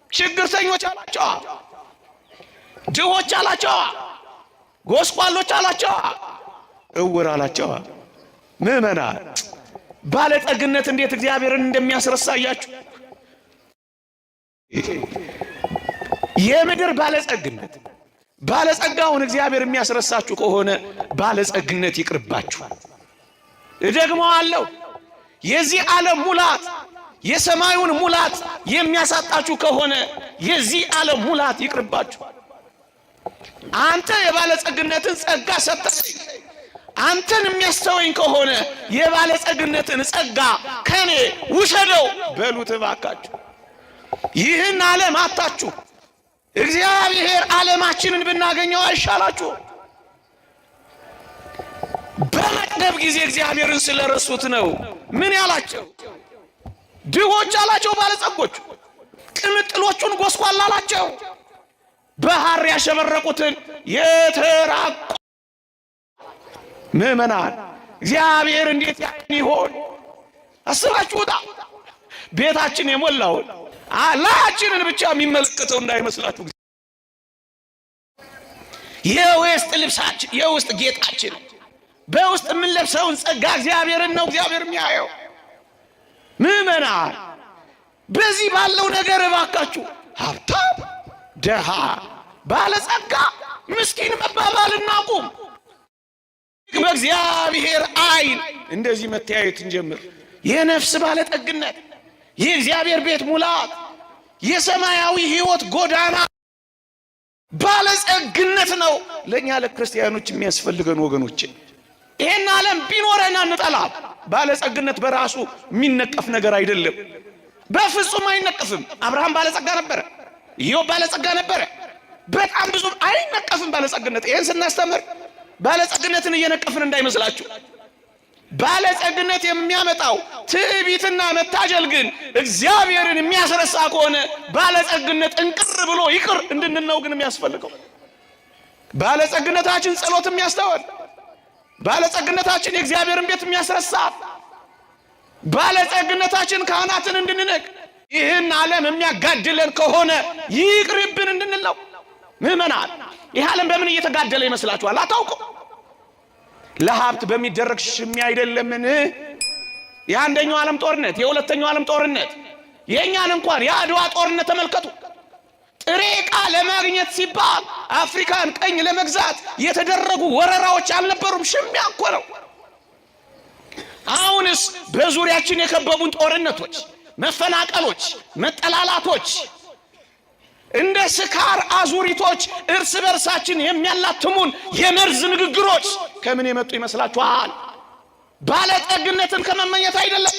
B: ችግርተኞች አላቸው፣ ድሆች አላቸው፣ ጎስቋሎች አላቸው፣ እውር አላቸው። ምዕመናን፣ ባለጠግነት እንዴት እግዚአብሔርን እንደሚያስረሳያችሁ። የምድር ባለጸግነት ባለጸጋውን እግዚአብሔር የሚያስረሳችሁ ከሆነ ባለጸግነት ይቅርባችሁ። እደግመዋለሁ፣ የዚህ ዓለም ሙላት የሰማዩን ሙላት የሚያሳጣችሁ ከሆነ የዚህ ዓለም ሙላት ይቅርባችሁ። አንተ የባለጸግነትን ጸጋ ሰጥተህ አንተን የሚያስተወኝ ከሆነ የባለጸግነትን ጸጋ ከኔ ውሰደው በሉት እባካችሁ። ይህን ዓለም አጣችሁ፣ እግዚአብሔር ዓለማችንን ብናገኘው አይሻላችሁ? በመቅደብ ጊዜ እግዚአብሔርን ስለረሱት ነው ምን ያላቸው? ድሆች አላቸው ባለጸጎች፣ ቅምጥሎቹን ጎስቋላ አላቸው። በሐር ያሸበረቁትን የተራቁ ምዕመናን፣ እግዚአብሔር እንዴት ያይን ይሆን? አስባችሁታ? ቤታችን የሞላውን አላችንን ብቻ የሚመለከተው እንዳይመስላችሁ። የውስጥ ልብሳችን፣ የውስጥ ጌጣችን፣ በውስጥ የምንለብሰውን ጸጋ እግዚአብሔርን ነው እግዚአብሔር የሚያየው። ምዕመናን፣ በዚህ ባለው ነገር እባካችሁ ሀብታም፣ ደሃ፣ ባለጸጋ፣ ምስኪን መባባል እናቁም። በእግዚአብሔር አይን እንደዚህ መተያየት እንጀምር። የነፍስ ባለጠግነት፣ የእግዚአብሔር ቤት ሙላት፣ የሰማያዊ ሕይወት ጎዳና ባለጸግነት ነው ለኛ ለክርስቲያኖች የሚያስፈልገን ወገኖች። ይሄን ዓለም ቢኖረን አንጠላም። ባለጸግነት በራሱ የሚነቀፍ ነገር አይደለም፣ በፍጹም አይነቀፍም። አብርሃም ባለጸጋ ነበረ፣ ኢዮብ ባለጸጋ ነበረ። በጣም ብዙ አይነቀፍም ባለጸግነት። ይሄን ስናስተምር ባለጸግነትን እየነቀፍን እንዳይመስላችሁ። ባለጸግነት የሚያመጣው ትዕቢትና መታጀል ግን እግዚአብሔርን የሚያስረሳ ከሆነ ባለጸግነት እንቅር ብሎ ይቅር እንድንነው ግን የሚያስፈልገው ባለጸግነታችን ጸሎት የሚያስተወል፣ ባለጸግነታችን የእግዚአብሔርን ቤት የሚያስረሳ፣ ባለጸግነታችን ካህናትን እንድንነቅ፣ ይህን ዓለም የሚያጋድለን ከሆነ ይቅርብን እንድንለው። ምዕመናን፣ ይህ ዓለም በምን እየተጋደለ ይመስላችኋል? አታውቁም። ለሀብት በሚደረግ ሽሚያ አይደለምን? የአንደኛው ዓለም ጦርነት፣ የሁለተኛው ዓለም ጦርነት፣ የኛን እንኳን የአድዋ ጦርነት ተመልከቱ። ጥሬ ዕቃ ለማግኘት ሲባል አፍሪካን ቀኝ ለመግዛት የተደረጉ ወረራዎች አልነበሩም? ሽሚያ እኮ ነው። አሁንስ በዙሪያችን የከበቡን ጦርነቶች፣ መፈናቀሎች፣ መጠላላቶች፣ እንደ ስካር አዙሪቶች እርስ በርሳችን የሚያላትሙን የመርዝ ንግግሮች ከምን የመጡ ይመስላችኋል? ባለጠግነትን ከመመኘት አይደለም።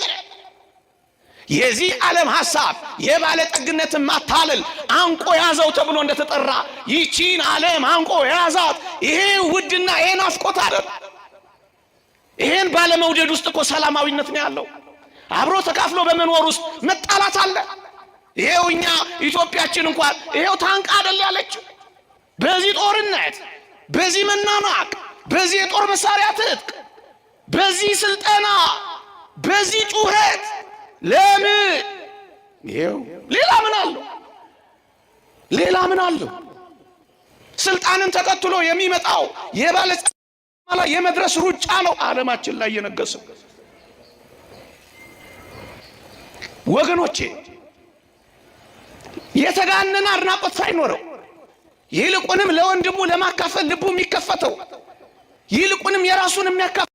B: የዚህ ዓለም ሐሳብ የባለጠግነትን ማታለል አንቆ ያዘው ተብሎ እንደተጠራ ይቺን ዓለም አንቆ ያዛት ይሄ ውድና ይሄ ናፍቆት አይደል? ይሄን ባለመውደድ ውስጥ እኮ ሰላማዊነት ነው ያለው። አብሮ ተካፍሎ በመኖር ውስጥ መጣላት አለ። ይሄው እኛ ኢትዮጵያችን እንኳን ይሄው ታንቃ አይደል ያለችው? በዚህ ጦርነት፣ በዚህ መናናቅ፣ በዚህ የጦር መሳሪያ ትጥቅ፣ በዚህ ስልጠና፣ በዚህ ጩኸት ለምን? ይሄው ሌላ ምን አለው? ሌላ ምን አለው? ስልጣንን ተከትሎ የሚመጣው የባለጸጋ ላይ የመድረስ ሩጫ ነው ዓለማችን ላይ የነገሰው። ወገኖቼ የተጋነነ አድናቆት ሳይኖረው ይልቁንም ለወንድሙ ለማካፈል ልቡ የሚከፈተው ይልቁንም የራሱን የሚያካፍል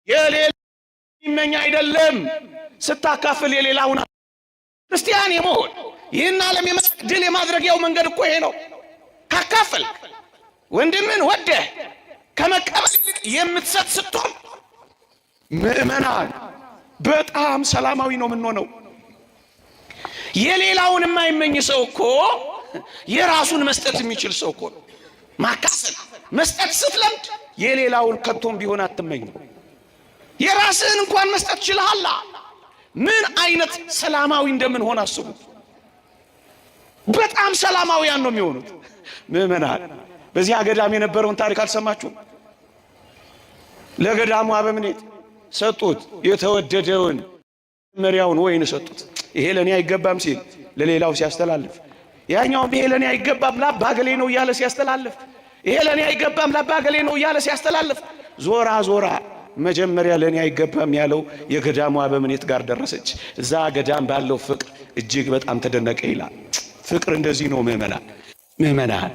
B: የሌላ ይመኝ አይደለም። ስታካፍል የሌላውን ክርስቲያን የመሆን ይህን ዓለም ድል የማድረጊያው መንገድ እኮ ይሄ ነው። ካካፈል ወንድምን ወደህ ከመቀበል ይልቅ የምትሰጥ ስትሆን ምእመናን በጣም ሰላማዊ ነው የምንሆነው። የሌላውን የማይመኝ ሰው እኮ የራሱን መስጠት የሚችል ሰው እኮ ነው። ማካፈል መስጠት ስትለምድ የሌላውን ከቶም ቢሆን አትመኝ። የራስህን እንኳን መስጠት ችለሃል። ምን አይነት ሰላማዊ እንደምንሆን አስቡ። በጣም ሰላማዊያን ነው የሚሆኑት ምእመናን። በዚህ ገዳም የነበረውን ታሪክ አልሰማችሁም? ለገዳሙ አበምኔት ሰጡት የተወደደውን መሪያውን ወይን ሰጡት። ይሄ ለኔ አይገባም ሲል ለሌላው ሲያስተላልፍ፣ ያኛውም ይሄ ለኔ አይገባም ለአባገሌ ነው እያለ ሲያስተላልፍ፣ ይሄ ለኔ አይገባም ለአባገሌ ነው እያለ ሲያስተላልፍ፣ ዞራ ዞራ መጀመሪያ ለኔ አይገባም ያለው የገዳሙ አበምኔት ጋር ደረሰች። እዛ ገዳም ባለው ፍቅር እጅግ በጣም ተደነቀ ይላል። ፍቅር እንደዚህ ነው ምእመናን። ምእመናን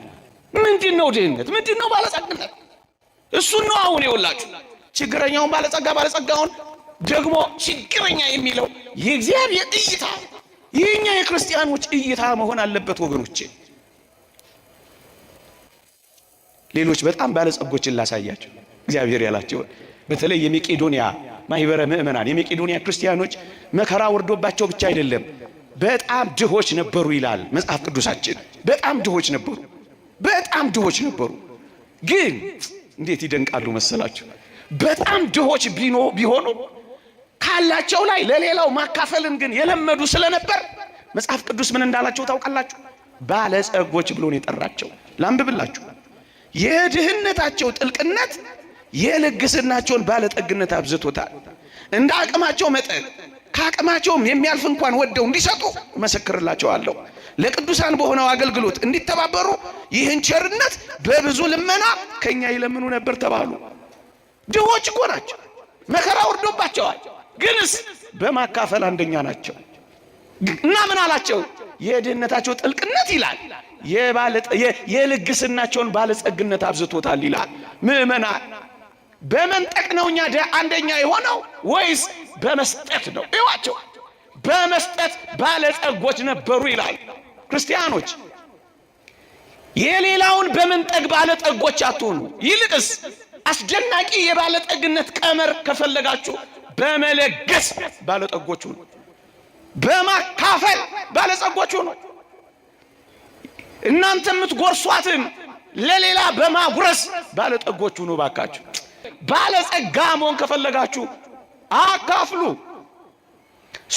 B: ምንድነው ድህነት? ምንድነው ባለጸግነት? እሱን ነው አሁን ይወላችሁ ችግረኛውን ባለጸጋ፣ ባለጸጋውን ደግሞ ችግረኛ የሚለው የእግዚአብሔር እይታ የኛ የክርስቲያኖች እይታ መሆን አለበት ወገኖቼ። ሌሎች በጣም ባለጸጎችን ላሳያቸው እግዚአብሔር ያላቸው። በተለይ የመቄዶንያ ማህበረ ምእመናን የመቄዶንያ ክርስቲያኖች መከራ ወርዶባቸው ብቻ አይደለም በጣም ድሆች ነበሩ ይላል መጽሐፍ ቅዱሳችን። በጣም ድሆች ነበሩ፣ በጣም ድሆች ነበሩ። ግን እንዴት ይደንቃሉ መሰላችሁ? በጣም ድሆች ቢሆኑ ካላቸው ላይ ለሌላው ማካፈልን ግን የለመዱ ስለነበር መጽሐፍ ቅዱስ ምን እንዳላቸው ታውቃላችሁ? ባለጸጎች ብሎ ነው የጠራቸው። ላንብብላችሁ። የድህነታቸው ጥልቅነት የልግስናቸውን ባለጠግነት አብዝቶታል። እንደ አቅማቸው መጠን ከአቅማቸውም የሚያልፍ እንኳን ወደው እንዲሰጡ እመሰክርላቸዋለሁ። ለቅዱሳን በሆነው አገልግሎት እንዲተባበሩ ይህን ቸርነት በብዙ ልመና ከኛ ይለምኑ ነበር ተባሉ። ድሆች እኮ ናቸው፣ መከራ ወርዶባቸዋል። ግንስ በማካፈል አንደኛ ናቸው። እና ምን አላቸው? የድህነታቸው ጥልቅነት ይላል የልግስናቸውን ባለጸግነት አብዝቶታል ይላል። ምእመናን በመንጠቅ ነው እኛ አንደኛ የሆነው ወይስ በመስጠት ነው? ይዋቸው በመስጠት ባለጸጎች ነበሩ ይላል። ክርስቲያኖች የሌላውን በመንጠቅ ባለጸጎች አትሆኑ። ይልቅስ አስደናቂ የባለጠግነት ቀመር ከፈለጋችሁ በመለገስ ባለጠጎች ሁኑ፣ በማካፈል ባለጸጎች ሁኑ። እናንተ የምትጎርሷትን ለሌላ በማጉረስ ባለጠጎች ሁኑ ባካችሁ። ባለጸጋ መሆን ከፈለጋችሁ አካፍሉ።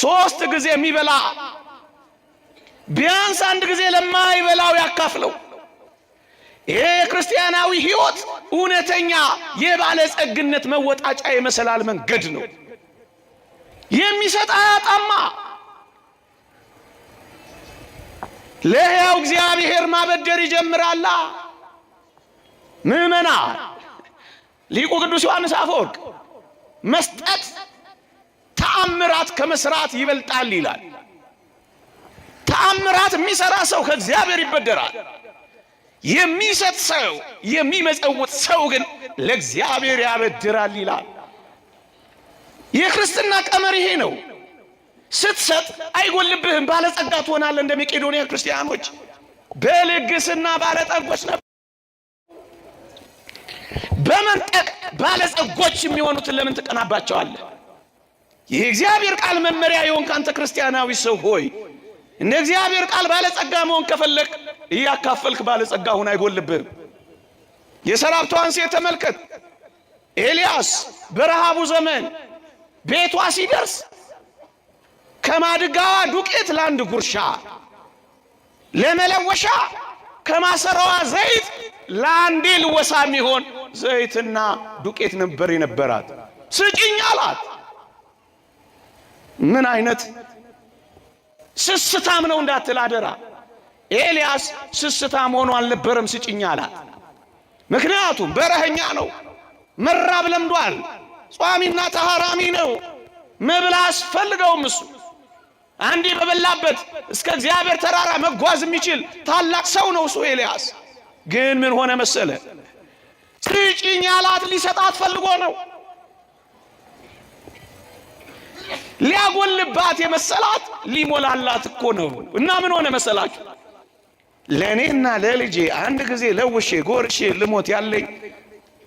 B: 3 ጊዜ የሚበላ ቢያንስ 1 ጊዜ ለማይበላው ያካፍለው። ይሄ ክርስቲያናዊ ሕይወት እውነተኛ የባለጸግነት መወጣጫ የመሰላል መንገድ ነው። የሚሰጥ አያጣማ። ለሕያው እግዚአብሔር ማበደር ይጀምራላ። ምእመናን ሊቁ ቅዱስ ዮሐንስ አፈወርቅ መስጠት ተአምራት ከመስራት ይበልጣል ይላል። ተአምራት የሚሰራ ሰው ከእግዚአብሔር ይበደራል። የሚሰጥ ሰው የሚመጸውት ሰው ግን ለእግዚአብሔር ያበድራል ይላል። የክርስትና ቀመር ይሄ ነው። ስትሰጥ አይጎልብህም፣ ባለጸጋ ትሆናለህ። እንደ መቄዶንያ ክርስቲያኖች በልግስና ባለጠጎች ነበር። በመንጠቅ ባለጸጎች የሚሆኑትን ለምን ትቀናባቸዋለህ? ይህ እግዚአብሔር ቃል መመሪያ የሆንክ አንተ ክርስቲያናዊ ሰው ሆይ እንደ እግዚአብሔር ቃል ባለጸጋ መሆን ከፈለክ እያካፈልክ ባለጸጋ ሁን፣ አይጎልብህም። የሰራፕቷን ሴት ተመልከት። ኤልያስ በረሃቡ ዘመን ቤቷ ሲደርስ ከማድጋዋ ዱቄት ለአንድ ጉርሻ፣ ለመለወሻ ከማሰራዋ ዘይት ለአንዴ ልወሳ የሚሆን ዘይትና ዱቄት ነበር የነበራት። ስጭኝ አላት። ምን አይነት ስስታም ነው እንዳትል አደራ። ኤልያስ ስስታም ሆኖ አልነበረም ስጭኝ አላት። ምክንያቱም በረኸኛ ነው፣ መራብ ለምዷል፣ ጿሚና ተሐራሚ ነው፣ መብላ አስፈልገውም። እሱ አንዴ በበላበት እስከ እግዚአብሔር ተራራ መጓዝ የሚችል ታላቅ ሰው ነው እሱ ኤልያስ። ግን ምን ሆነ መሰለ? ስጭኝ አላት። ሊሰጣት ፈልጎ ነው። ሊያጎልባት የመሰላት ሊሞላላት እኮ ነው። እና ምን ሆነ መሰላችሁ? ለእኔና ለልጄ አንድ ጊዜ ለውሼ ጎርሼ ልሞት ያለኝ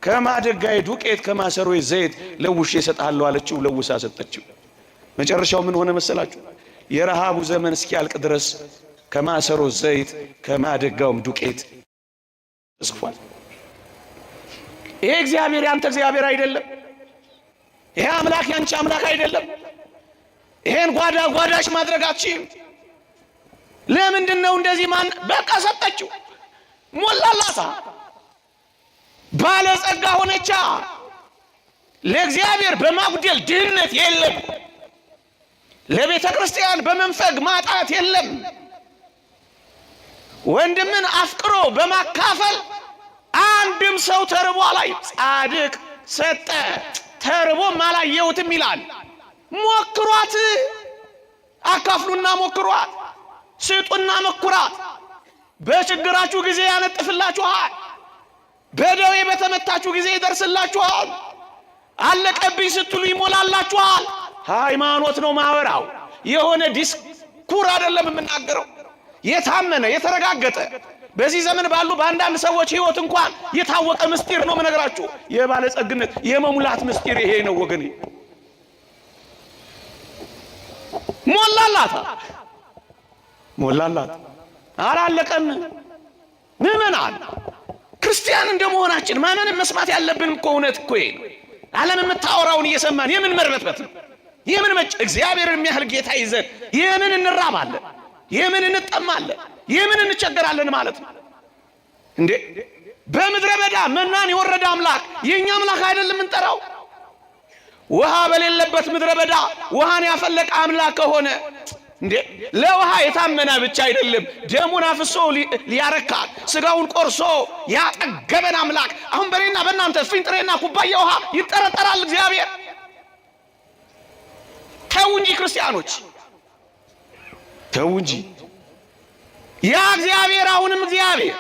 B: ከማድጋዬ ዱቄት ከማሰሮዬ ዘይት ለውሼ እሰጥሃለሁ አለችው። ለውሳ ሰጠችው። መጨረሻው ምን ሆነ መሰላችሁ? የረሃቡ ዘመን እስኪያልቅ ድረስ ከማሰሮ ዘይት ከማድጋውም ዱቄት ጽፏል። ይሄ እግዚአብሔር ያንተ እግዚአብሔር አይደለም? ይሄ አምላክ ያንቺ አምላክ አይደለም? ይሄን ጓዳ ጓዳሽ ማድረጋችን ለምንድን ነው እንደዚህ? ማን በቃ ሰጠችው፣ ሞላላታ፣ ባለጸጋ ሆነቻ። ለእግዚአብሔር በማጉደል ድህነት የለም። ለቤተ ክርስቲያን በመንፈግ ማጣት የለም። ወንድምን አፍቅሮ በማካፈል አንድም ሰው ተርቦ አላይ። ጻድቅ ሰጠ ተርቦም አላየሁትም ይላል። ሞክሯት፣ አካፍሉና ሞክሯት፣ ስጡና መኩራት። በችግራችሁ ጊዜ ያነጥፍላችኋል። በደዌ በተመታችሁ ጊዜ ይደርስላችኋል። አለቀብኝ ስትሉ ይሞላላችኋል። ሃይማኖት ነው ማወራው፣ የሆነ ዲስኩር አይደለም የምናገረው። የታመነ የተረጋገጠ በዚህ ዘመን ባሉ በአንዳንድ ሰዎች ህይወት እንኳን የታወቀ ምስጢር ነው የምነግራችሁ። የባለጸግነት የመሙላት ምስጢር ይሄ ነው ወገኔ። ሞላላት አላለቀም። ምእመናን ክርስቲያን እንደመሆናችን ማመንን መስማት ያለብን እኮ እውነት እኮ ይሄ ነው። ዓለም የምታወራውን እየሰማን የምን መርበትበት ነው? የምን እግዚአብሔርን የሚያህል ጌታ ይዘን የምን እንራባለን? የምን እንጠማለን? የምን እንቸገራለን ማለት ነው እንዴ? በምድረ በዳ መናን የወረደ አምላክ የኛ አምላክ አይደለም እንጠራው? ውሃ በሌለበት ምድረ በዳ ውሃን ያፈለቀ አምላክ ከሆነ እንዴ ለውሃ የታመነ ብቻ አይደለም፣ ደሙን አፍሶ ሊያረካል ስጋውን ቆርሶ ያጠገበን አምላክ አሁን በእኔና በእናንተ ፍንጥሬና ኩባያ ውሃ ይጠረጠራል እግዚአብሔር? ተው እንጂ ክርስቲያኖች ተው እንጂ። ያ እግዚአብሔር አሁንም እግዚአብሔር፣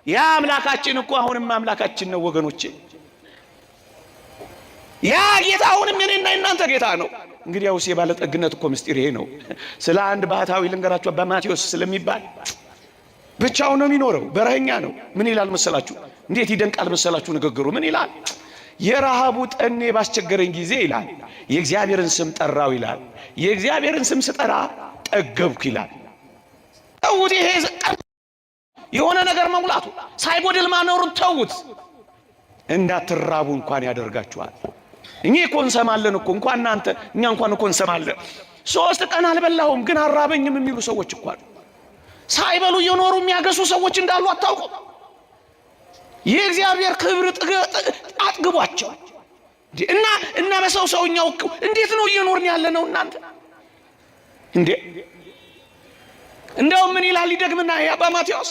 B: ያ አምላካችን እኮ አሁንም አምላካችን ነው ወገኖቼ። ያ ጌታ አሁንም የኔና የናንተ ጌታ ነው። እንግዲህ ያውስ የባለጠግነት እኮ ምስጢር ይሄ ነው። ስለ አንድ ባህታዊ ልንገራችሁ። አባ ማቴዎስ ስለሚባል ብቻውን ነው የሚኖረው፣ በረኸኛ ነው። ምን ይላል መሰላችሁ? እንዴት ይደንቃል መሰላችሁ ንግግሩ። ምን ይላል? የረሃቡ ጠኔ ባስቸገረኝ ጊዜ ይላል የእግዚአብሔርን ስም ጠራው ይላል። የእግዚአብሔርን ስም ስጠራ ጠገብኩ ይላል። ተውት። ይሄ የሆነ ነገር መሙላቱ ሳይጎድል ማኖሩን ተውት። እንዳትራቡ እንኳን ያደርጋችኋል። እኛ እኮ እንሰማለን እኮ እንኳን እናንተ እኛ እንኳን እኮ እንሰማለን። 3 ቀን አልበላሁም ግን አራበኝም የሚሉ ሰዎች እኮ አሉ። ሳይበሉ እየኖሩ የሚያገሱ ሰዎች እንዳሉ አታውቁም? የእግዚአብሔር ክብር አጥግቧቸው እና በሰው ሰውኛው እንዴት ነው እየኖርን ያለ ነው እናንተ እንዴ? እንደው ምን ይላል ይደግምና የአባ ማቴዎስ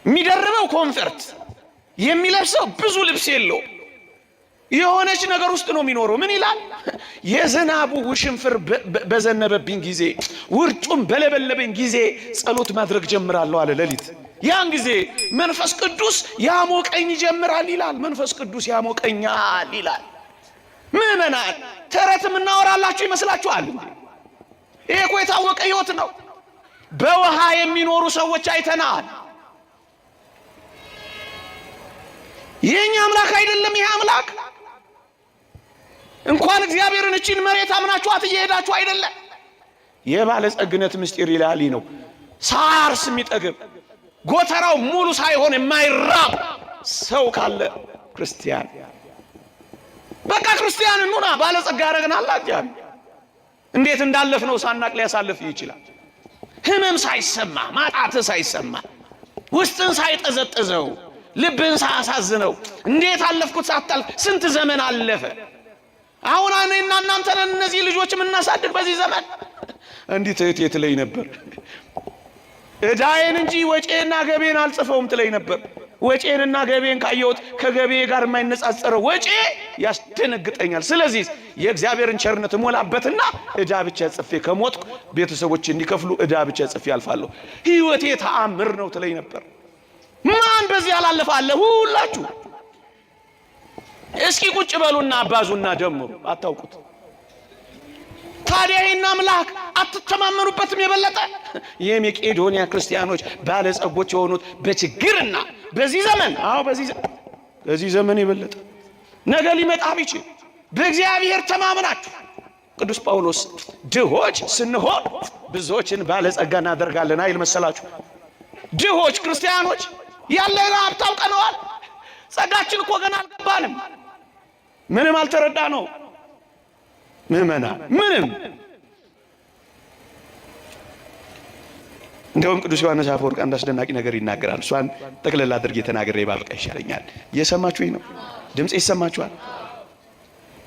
B: የሚደርበው ኮንፈርት የሚለብሰው ብዙ ልብስ የለው የሆነች ነገር ውስጥ ነው የሚኖረው። ምን ይላል? የዝናቡ ውሽንፍር በዘነበብኝ ጊዜ፣ ውርጩም በለበለበኝ ጊዜ ጸሎት ማድረግ ጀምራለሁ አለ። ሌሊት ያን ጊዜ መንፈስ ቅዱስ ያሞቀኝ ይጀምራል ይላል። መንፈስ ቅዱስ ያሞቀኛል ይላል። ምዕመናን ተረት እናወራላችሁ ይመስላችኋል? ይሄ እኮ የታወቀ ሕይወት ነው። በውሃ የሚኖሩ ሰዎች አይተናል። የኛ አምላክ አይደለም ይሄ አምላክ? እንኳን እግዚአብሔርን እቺን መሬት አምናችኋት እየሄዳችሁ አይደለም? የባለጸግነት ምስጢር ይላል ነው። ሳያርስ የሚጠግብ ጎተራው ሙሉ ሳይሆን የማይራብ ሰው ካለ ክርስቲያን፣ በቃ ክርስቲያን እንሁና። ባለጸጋ ያደረገናል እግዚአብሔር። እንዴት እንዳለፍነው ሳናቅ ሊያሳልፍ ይችላል። ህመም ሳይሰማ፣ ማጣት ሳይሰማ፣ ውስጥን ሳይጠዘጥዘው፣ ልብን ሳያሳዝነው እንዴት አለፍኩት ሳታል ስንት ዘመን አለፈ። አሁን እኔና እናንተ ነን እነዚህ ልጆች የምናሳድግ በዚህ ዘመን። እንዲህ እህቴ ትለኝ ነበር፣ ዕዳዬን እንጂ ወጪና ገቤን አልጽፈውም ትለኝ ነበር። ወጪንና ገቤን ካየሁት ከገቤ ጋር የማይነጻጸረው ወጪ ያስደነግጠኛል። ስለዚህ የእግዚአብሔርን ቸርነት ሞላበትና ዕዳ ብቻ ጽፌ ከሞትኩ ቤተሰቦች እንዲከፍሉ ዕዳ ብቻ ጽፌ አልፋለሁ። ህይወቴ ተአምር ነው ትለኝ ነበር። ማን በዚህ ያላለፈ አለ? ሁላችሁ እስኪ ቁጭ በሉና አባዙና ደምሩ። አታውቁት። ታዲያ ይህን አምላክ አትተማመኑበትም? የበለጠ የመቄዶንያ ክርስቲያኖች ባለጸጎች የሆኑት በችግርና በዚህ ዘመን፣ አዎ በዚህ ዘመን የበለጠ ነገ ሊመጣ ቢችል በእግዚአብሔር ተማምናችሁ ቅዱስ ጳውሎስ ድሆች ስንሆን ብዙዎችን ባለጸጋ እናደርጋለን አይል መሰላችሁ? ድሆች ክርስቲያኖች ያለን ሀብት አውቀነዋል። ጸጋችን እኮ ገና አልገባንም። ምንም አልተረዳ ነው ምዕመናን፣ ምንም። እንደውም ቅዱስ ዮሐንስ አፈወርቅ አንድ አስደናቂ ነገር ይናገራል። እሷን ጠቅለል አድርጌ ተናግሬ ባበቃ ይሻለኛል። እየሰማችሁኝ ነው? ድምጼ ይሰማችኋል?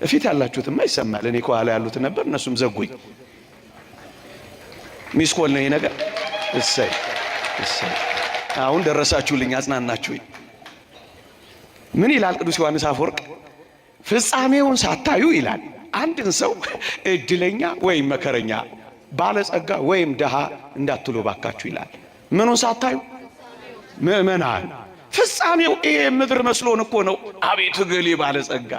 B: እፊት ያላችሁትማ ይሰማል። እኔ ከኋላ ያሉት ነበር፣ እነሱም ዘጉኝ። ሚስኮል ነው ይሄ ነገር። እሰይ እሰይ፣ አሁን ደረሳችሁልኝ፣ አጽናናችሁኝ። ምን ይላል ቅዱስ ዮሐንስ አፈወርቅ? ፍጻሜውን ሳታዩ ይላል አንድን ሰው እድለኛ ወይም መከረኛ፣ ባለጸጋ ወይም ደሃ እንዳትሉ ባካችሁ ይላል። ምኑን ሳታዩ? ምዕመናን፣ ፍጻሜው ይሄ ምድር መስሎን እኮ ነው። አቤት እገሌ ባለጸጋ፣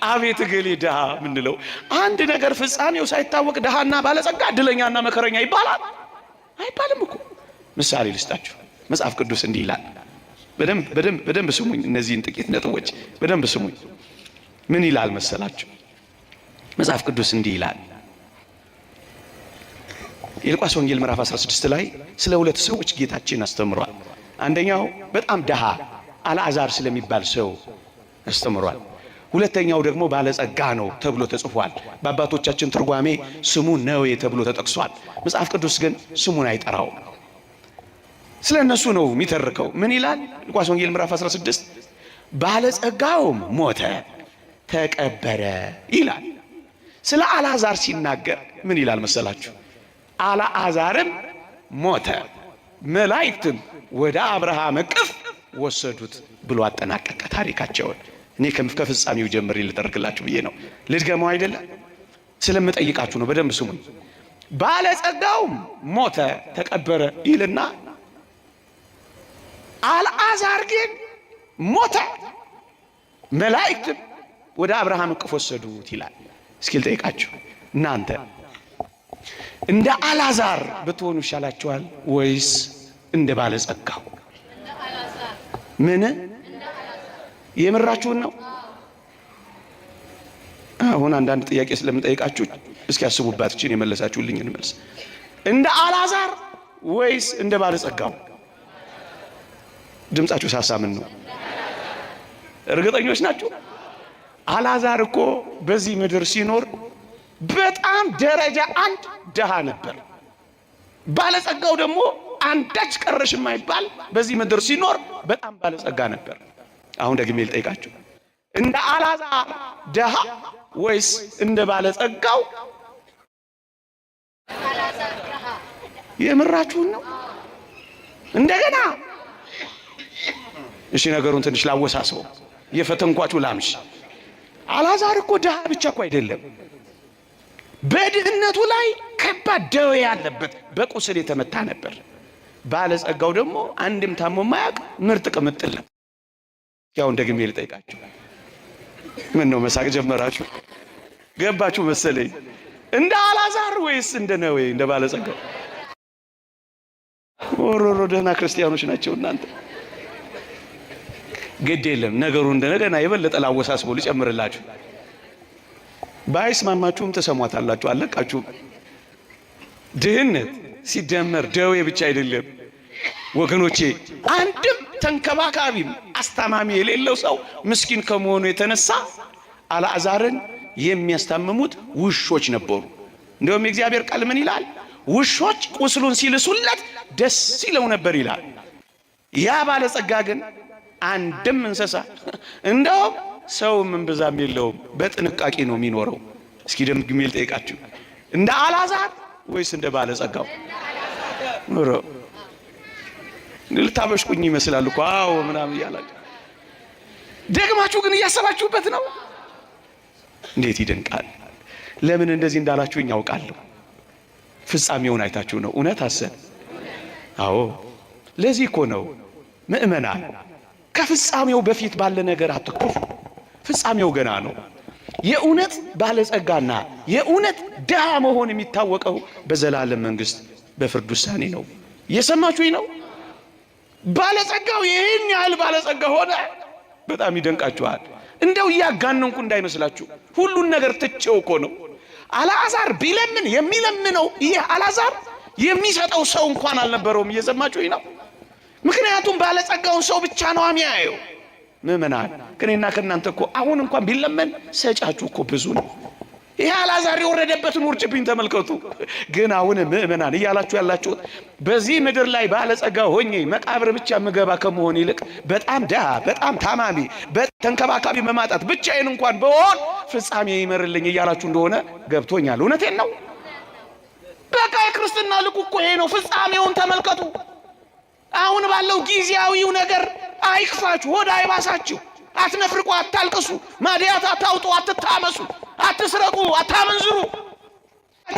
B: አቤት እገሌ ደሃ ምንለው። አንድ ነገር ፍጻሜው ሳይታወቅ ደሃና ባለጸጋ፣ እድለኛና መከረኛ ይባላል? አይባልም እኮ። ምሳሌ ልስጣችሁ። መጽሐፍ ቅዱስ እንዲህ ይላል። በደንብ ስሙኝ። እነዚህን ጥቂት ነጥቦች በደንብ ስሙኝ። ምን ይላል መሰላችሁ? መጽሐፍ ቅዱስ እንዲህ ይላል። የሉቃስ ወንጌል ምዕራፍ 16 ላይ ስለ ሁለት ሰዎች ጌታችን አስተምሯል። አንደኛው በጣም ደሃ አልዓዛር ስለሚባል ሰው አስተምሯል። ሁለተኛው ደግሞ ባለጸጋ ነው ተብሎ ተጽፏል። በአባቶቻችን ትርጓሜ ስሙ ነዌ ተብሎ ተጠቅሷል። መጽሐፍ ቅዱስ ግን ስሙን አይጠራውም። ስለ እነሱ ነው የሚተርከው። ምን ይላል? ሉቃስ ወንጌል ምዕራፍ 16 ባለጸጋውም ሞተ ተቀበረ ይላል። ስለ አልዓዛር ሲናገር ምን ይላል መሰላችሁ? አልዓዛርም ሞተ፣ መላእክትም ወደ አብርሃም እቅፍ ወሰዱት ብሎ አጠናቀቀ ታሪካቸውን። እኔ ከፍጻሜው ጀምሬ ልተርክላችሁ ብዬ ነው። ልድገመው አይደለም፣ ስለምጠይቃችሁ ነው። በደንብ ስሙኝ። ባለጸጋውም ሞተ ተቀበረ ይልና አልዓዛር ግን ሞተ፣ መላእክትም ወደ አብርሃም እቅፍ ወሰዱት ይላል። እስኪ ልጠይቃችሁ፣ እናንተ እንደ አልዓዛር ብትሆኑ ይሻላችኋል ወይስ እንደ ባለጸጋው? ምን የምራችሁን ነው? አሁን አንዳንድ ጥያቄ ስለምጠይቃችሁ እስኪ አስቡባት። እቺን የመለሳችሁልኝን መልስ እንደ አልዓዛር ወይስ እንደ ባለጸጋው? ድምጻችሁ ሳሳምን ነው? እርግጠኞች ናችሁ? አልዓዛር እኮ በዚህ ምድር ሲኖር በጣም ደረጃ አንድ ደሃ ነበር። ባለጸጋው ደግሞ አንዳች ቀረሽ የማይባል በዚህ ምድር ሲኖር በጣም ባለጸጋ ነበር። አሁን ደግሜ ልጠይቃችሁ፣ እንደ አልዓዛር ደሃ ወይስ እንደ ባለጸጋው? የምራችሁን ነው? እንደገና እሺ፣ ነገሩን ትንሽ ላወሳስበው፣ የፈተንኳችሁ ላምሽ። አልዓዛር እኮ ድሃ ብቻ እኮ አይደለም፣ በድህነቱ ላይ ከባድ ደዌ ያለበት በቁስል የተመታ ነበር። ባለጸጋው ደግሞ አንድም ታሞ ማያውቅ ምርጥ ቅምጥል ነው። ያው እንደግሜ ልጠይቃችሁ፣ ምን ነው መሳቅ ጀመራችሁ? ገባችሁ መሰለኝ። እንደ አልዓዛር ወይስ እንደ ነዌ እንደ ባለጸጋው? ወሮሮ ደህና ክርስቲያኖች ናቸው እናንተ። ግድ የለም ነገሩ እንደገና የበለጠ ላወሳስቦ ልጨምርላችሁ። ባይስማማችሁም ተሰሟታላችሁ፣ አለቃችሁም። ድህነት ሲደመር ደዌ ብቻ አይደለም ወገኖቼ። አንድም ተንከባካቢም አስታማሚ የሌለው ሰው ምስኪን ከመሆኑ የተነሳ አልዓዛርን የሚያስታምሙት ውሾች ነበሩ። እንደውም የእግዚአብሔር ቃል ምን ይላል? ውሾች ቁስሉን ሲልሱለት ደስ ይለው ነበር ይላል። ያ ባለጸጋ ግን አንድም እንስሳ እንደውም ሰው ምን ብዛም የለውም፣ በጥንቃቄ ነው የሚኖረው። እስኪ ደግሜ ልጠይቃችሁ፣ እንደ አልዓዛር ወይስ እንደ ባለጸጋው? ኑሮ ልታበሽቁኝ ይመስላል እኮ አዎ ምናምን እያላችሁ ደግማችሁ ግን እያሰባችሁበት ነው። እንዴት ይደንቃል! ለምን እንደዚህ እንዳላችሁኝ ያውቃለሁ። ፍጻሜውን አይታችሁ ነው። እውነት አሰብ። አዎ ለዚህ እኮ ነው ምእመናን ከፍጻሜው በፊት ባለ ነገር አትኩሩ። ፍጻሜው ገና ነው። የእውነት ባለጸጋና የእውነት ድሃ መሆን የሚታወቀው በዘላለም መንግስት በፍርድ ውሳኔ ነው። እየሰማችሁኝ ነው? ባለጸጋው ይህን ያህል ባለጸጋ ሆነ። በጣም ይደንቃችኋል። እንደው እያጋነንኩ እንዳይመስላችሁ ሁሉን ነገር ትቼው እኮ ነው። አልዓዛር ቢለምን የሚለምነው ይህ አልዓዛር የሚሰጠው ሰው እንኳን አልነበረውም። እየሰማችሁኝ ነው? ምክንያቱም ባለጸጋውን ሰው ብቻ ነው የሚያየው። ምእመናን ከኔና ከናንተ እኮ አሁን እንኳን ቢለመን ሰጫችሁ እኮ ብዙ ነው። ይህ አልዓዛር የወረደበትን ውርጭብኝ ተመልከቱ። ግን አሁን ምእመናን እያላችሁ ያላችሁት በዚህ ምድር ላይ ባለጸጋ ሆኜ መቃብር ብቻ ምገባ ከመሆን ይልቅ በጣም ድሃ፣ በጣም ታማሚ፣ ተንከባካቢ መማጣት ብቻዬን እንኳን በሆን ፍጻሜ ይመርልኝ እያላችሁ እንደሆነ ገብቶኛል። እውነቴን ነው። በቃ የክርስትና ልኩ እኮ ይሄ ነው። ፍጻሜውን ተመልከቱ። አሁን ባለው ጊዜያዊው ነገር አይክፋችሁ፣ ሆድ አይባሳችሁ፣ አትነፍርቁ፣ አታልቅሱ፣ ማዲያት አታውጡ፣ አትታመሱ፣ አትስረቁ፣ አታመንዝሩ፣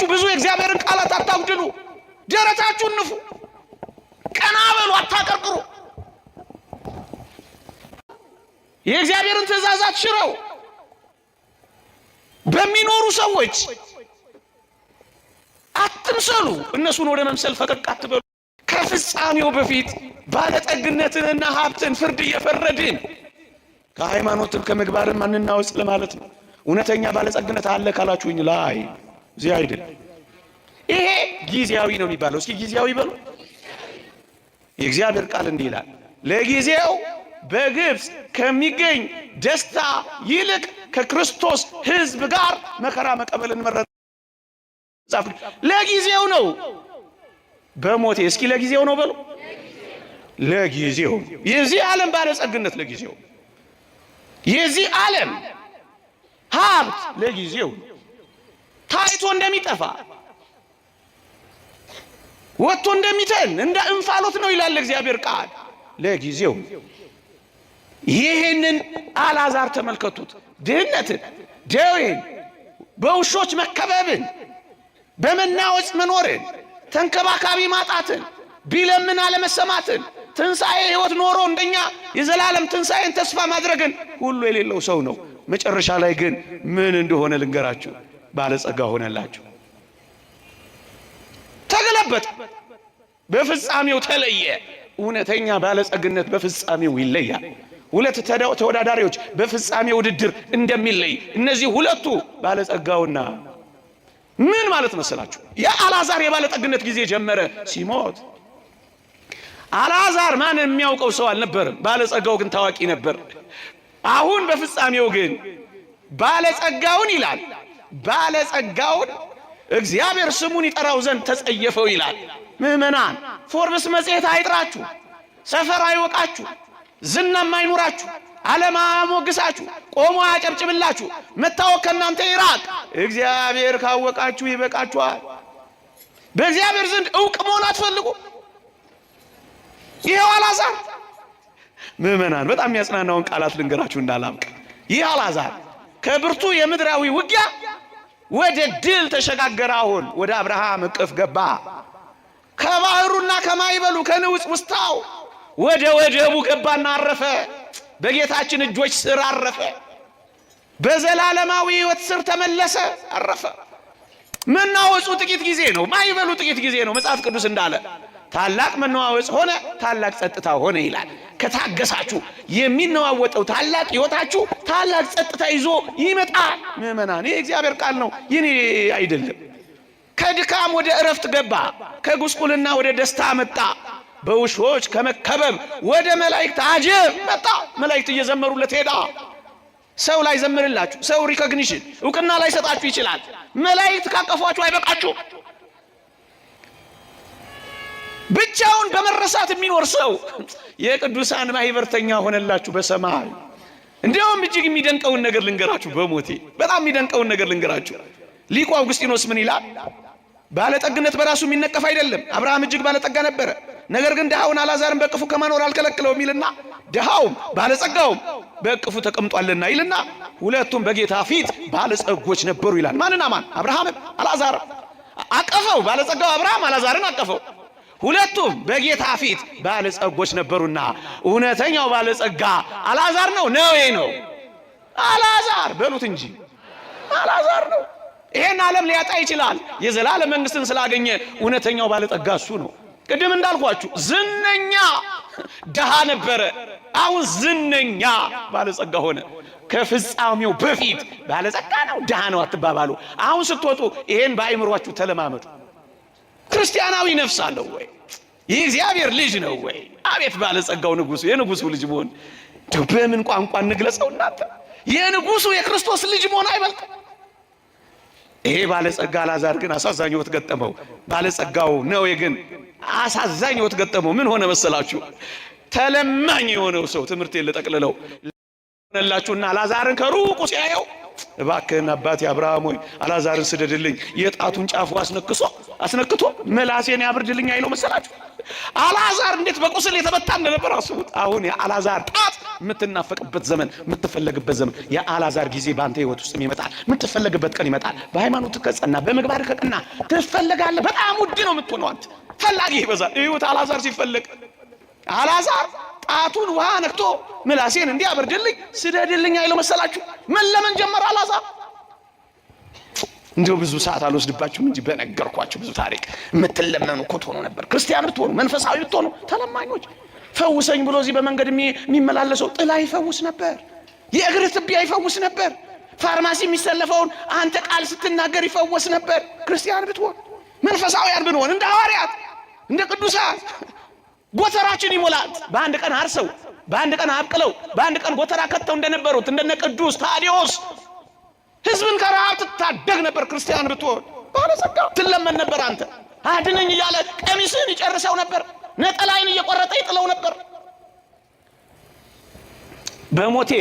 B: ብዙ የእግዚአብሔርን ቃላት አታጉድሉ፣ ደረታችሁን ንፉ፣ ቀና በሉ፣ አታቀርቅሩ፣ የእግዚአብሔርን ትእዛዛት ሽረው በሚኖሩ ሰዎች አትምሰሉ፣ እነሱን ወደ መምሰል ፈቀቅ አትበሉ። ከፍጻሜው በፊት ባለጠግነትንና ሀብትን ፍርድ እየፈረድን ከሃይማኖትም ከምግባርም አንናወጽ ለማለት ነው። እውነተኛ ባለጸግነት አለ ካላችሁኝ ላይ እዚህ አይደል። ይሄ ጊዜያዊ ነው የሚባለው። እስኪ ጊዜያዊ በሉ። የእግዚአብሔር ቃል እንዲህ ይላል፣ ለጊዜው በግብፅ ከሚገኝ ደስታ ይልቅ ከክርስቶስ ሕዝብ ጋር መከራ መቀበልን መረጠ። ለጊዜው ነው በሞቴ። እስኪ ለጊዜው ነው በሉ። ለጊዜው የዚህ ዓለም ባለጸግነት ለጊዜው፣ የዚህ ዓለም ሀብት ለጊዜው ታይቶ እንደሚጠፋ ወጥቶ እንደሚተን እንደ እንፋሎት ነው ይላል እግዚአብሔር ቃል። ለጊዜው ይህንን አልዓዛር ተመልከቱት። ድህነትን፣ ደዌን፣ በውሾች መከበብን፣ በመናወጽ መኖርን፣ ተንከባካቢ ማጣትን፣ ቢለምን አለመሰማትን፣ ትንሣኤ ሕይወት ኖሮ እንደኛ የዘላለም ትንሣኤን ተስፋ ማድረግን ሁሉ የሌለው ሰው ነው። መጨረሻ ላይ ግን ምን እንደሆነ ልንገራችሁ፣ ባለጸጋ ሆነላችሁ። ተገለበጠ፣ በፍጻሜው ተለየ። እውነተኛ ባለጸግነት በፍጻሜው ይለያል። ሁለት ተወዳዳሪዎች በፍጻሜ ውድድር እንደሚለይ እነዚህ ሁለቱ ባለጸጋውና ምን ማለት መሰላችሁ? የአልዓዛር የባለጠግነት ጊዜ ጀመረ ሲሞት። አልዓዛር ማን የሚያውቀው ሰው አልነበረም። ባለጸጋው ግን ታዋቂ ነበር። አሁን በፍጻሜው ግን ባለጸጋውን ይላል፣ ባለጸጋውን እግዚአብሔር ስሙን ይጠራው ዘንድ ተጸየፈው ይላል። ምእመናን ፎርብስ መጽሔት አይጥራችሁ፣ ሰፈር አይወቃችሁ፣ ዝናም አይኑራችሁ፣ ዓለም አያሞግሳችሁ፣ ቆሞ አያጨብጭብላችሁ፣ መታወቅ ከእናንተ ይራቅ። እግዚአብሔር ካወቃችሁ ይበቃችኋል። በእግዚአብሔር ዘንድ ዕውቅ መሆን አትፈልጉ። ይሄው አልዓዛር። ምእመናን በጣም የሚያጽናናውን ቃላት ልንገራችሁ እንዳላብቅ። ይህ አልዓዛር ከብርቱ የምድራዊ ውጊያ ወደ ድል ተሸጋገረ። አሁን ወደ አብርሃም እቅፍ ገባ። ከባህሩና ከማይበሉ ከንውጽ ውስጣው ወደ ወደቡ ገባና አረፈ። በጌታችን እጆች ስር አረፈ። በዘላለማዊ ሕይወት ስር ተመለሰ፣ አረፈ። መናወጹ ጥቂት ጊዜ ነው፣ ማይበሉ ጥቂት ጊዜ ነው። መጽሐፍ ቅዱስ እንዳለ ታላቅ መነዋወጽ ሆነ፣ ታላቅ ጸጥታ ሆነ ይላል። ከታገሳችሁ የሚነዋወጠው ታላቅ ሕይወታችሁ ታላቅ ጸጥታ ይዞ ይመጣል። ምእመናን፣ ይህ እግዚአብሔር ቃል ነው፣ የኔ አይደለም። ከድካም ወደ እረፍት ገባ። ከጉስቁልና ወደ ደስታ መጣ። በውሾች ከመከበብ ወደ መላእክት አጀብ መጣ። መላእክት እየዘመሩለት ሄዳ። ሰው ላይ ዘምርላችሁ፣ ሰው ሪኮግኒሽን እውቅና ላይ ሰጣችሁ ይችላል። መላእክት ካቀፏችሁ አይበቃችሁ። ብቻውን በመረሳት የሚኖር ሰው የቅዱሳን ማህበርተኛ ሆነላችሁ በሰማይ። እንዲያውም እጅግ የሚደንቀውን ነገር ልንገራችሁ፣ በሞቴ በጣም የሚደንቀውን ነገር ልንገራችሁ። ሊቁ አውግስጢኖስ ምን ይላል? ባለጠግነት በራሱ የሚነቀፍ አይደለም። አብርሃም እጅግ ባለጠጋ ነበረ። ነገር ግን ድሃውን አልዓዛርን በእቅፉ ከማኖር አልከለክለውም ይልና ድሃውም ባለጸጋውም በእቅፉ ተቀምጧልና ይልና ሁለቱም በጌታ ፊት ባለጸጎች ነበሩ ይላል። ማንና ማን? አብርሃም አልዓዛር አቀፈው። ባለጸጋው አብርሃም አልዓዛርን አቀፈው። ሁለቱም በጌታ ፊት ባለጸጎች ነበሩና እውነተኛው ባለጸጋ አልዓዛር ነው ነው? አልዓዛር በሉት እንጂ አልዓዛር ነው። ይሄን ዓለም ሊያጣ ይችላል። የዘላለም መንግስትን ስላገኘ እውነተኛው ባለጸጋ እሱ ነው። ቅድም እንዳልኳችሁ ዝነኛ ደሃ ነበረ፣ አሁን ዝነኛ ባለጸጋ ሆነ። ከፍጻሜው በፊት ባለጸጋ ነው ደሃ ነው አትባባሉ። አሁን ስትወጡ ይሄን በአእምሯችሁ ተለማመዱ። ክርስቲያናዊ ነፍስ አለው ወይ? የእግዚአብሔር ልጅ ነው ወይ? አቤት ባለጸጋው ንጉሱ፣ የንጉሱ ልጅ መሆን በምን ቋንቋ እንግለጸው እናንተ? የንጉሱ የክርስቶስ ልጅ መሆን አይበልጥም? ይሄ ባለጸጋ አልዓዛር ግን አሳዛኝ ሕይወት ገጠመው። ባለጸጋው ነው ግን አሳዛኝ ሕይወት ገጠመው። ምን ሆነ መሰላችሁ? ተለማኝ የሆነው ሰው ትምህርት የለጠቅልለው ሆነላችሁና አልዓዛርን ከሩቁ ሲያየው እባክህን አባቴ አብርሃም ሆይ አልዓዛርን ስደድልኝ፣ የጣቱን ጫፉ አስነክቶ መላሴን ያብርድልኝ አይለው መሰላችሁ? አልዓዛር እንዴት በቁስል የተመታ እንደነበር አስቡት። አሁን የአልዓዛር ጣት የምትናፈቅበት ዘመን፣ የምትፈለግበት ዘመን፣ የአልዓዛር ጊዜ በአንተ ህይወት ውስጥ ይመጣል። የምትፈለግበት ቀን ይመጣል። በሃይማኖት ከጸና፣ በምግባር ከቀና ትፈለጋለህ። በጣም ውድ ነው የምትሆነው አንተ። ፈላጊ ይበዛል። እዩት፣ አልዓዛር ሲፈለግ አልዓዛር ጣቱን ውሃ ነክቶ ምላሴን እንዲያበርድልኝ ስደድልኝ አይለው መሰላችሁ? መለመን ጀመረ አልዓዛር። እንደው ብዙ ሰዓት አልወስድባችሁም እንጂ በነገርኳችሁ ብዙ ታሪክ የምትለመኑ እኮ ትሆኑ ነበር። ክርስቲያን ብትሆኑ፣ መንፈሳዊ ብትሆኑ ተለማኞች። ፈውሰኝ ብሎ እዚህ በመንገድ የሚመላለሰው ጥላ ይፈውስ ነበር። የእግር ትቢያ ይፈውስ ነበር። ፋርማሲ የሚሰለፈውን አንተ ቃል ስትናገር ይፈውስ ነበር። ክርስቲያን ብትሆን፣ መንፈሳዊያን ብንሆን፣ እንደ ሐዋርያት እንደ ቅዱሳን ጎተራችን ይሞላል። በአንድ ቀን አርሰው፣ በአንድ ቀን አብቅለው፣ በአንድ ቀን ጎተራ ከተው እንደነበሩት እንደነ ቅዱስ ታዲዮስ ህዝብን ከረሃብ ትታደግ ነበር። ክርስቲያን ብትሆን ባለጸጋ ትለመን ነበር። አንተ አድነኝ እያለ ቀሚስህን ይጨርሰው ነበር። ነጠላይን እየቆረጠ ይጥለው ነበር። በሞቴ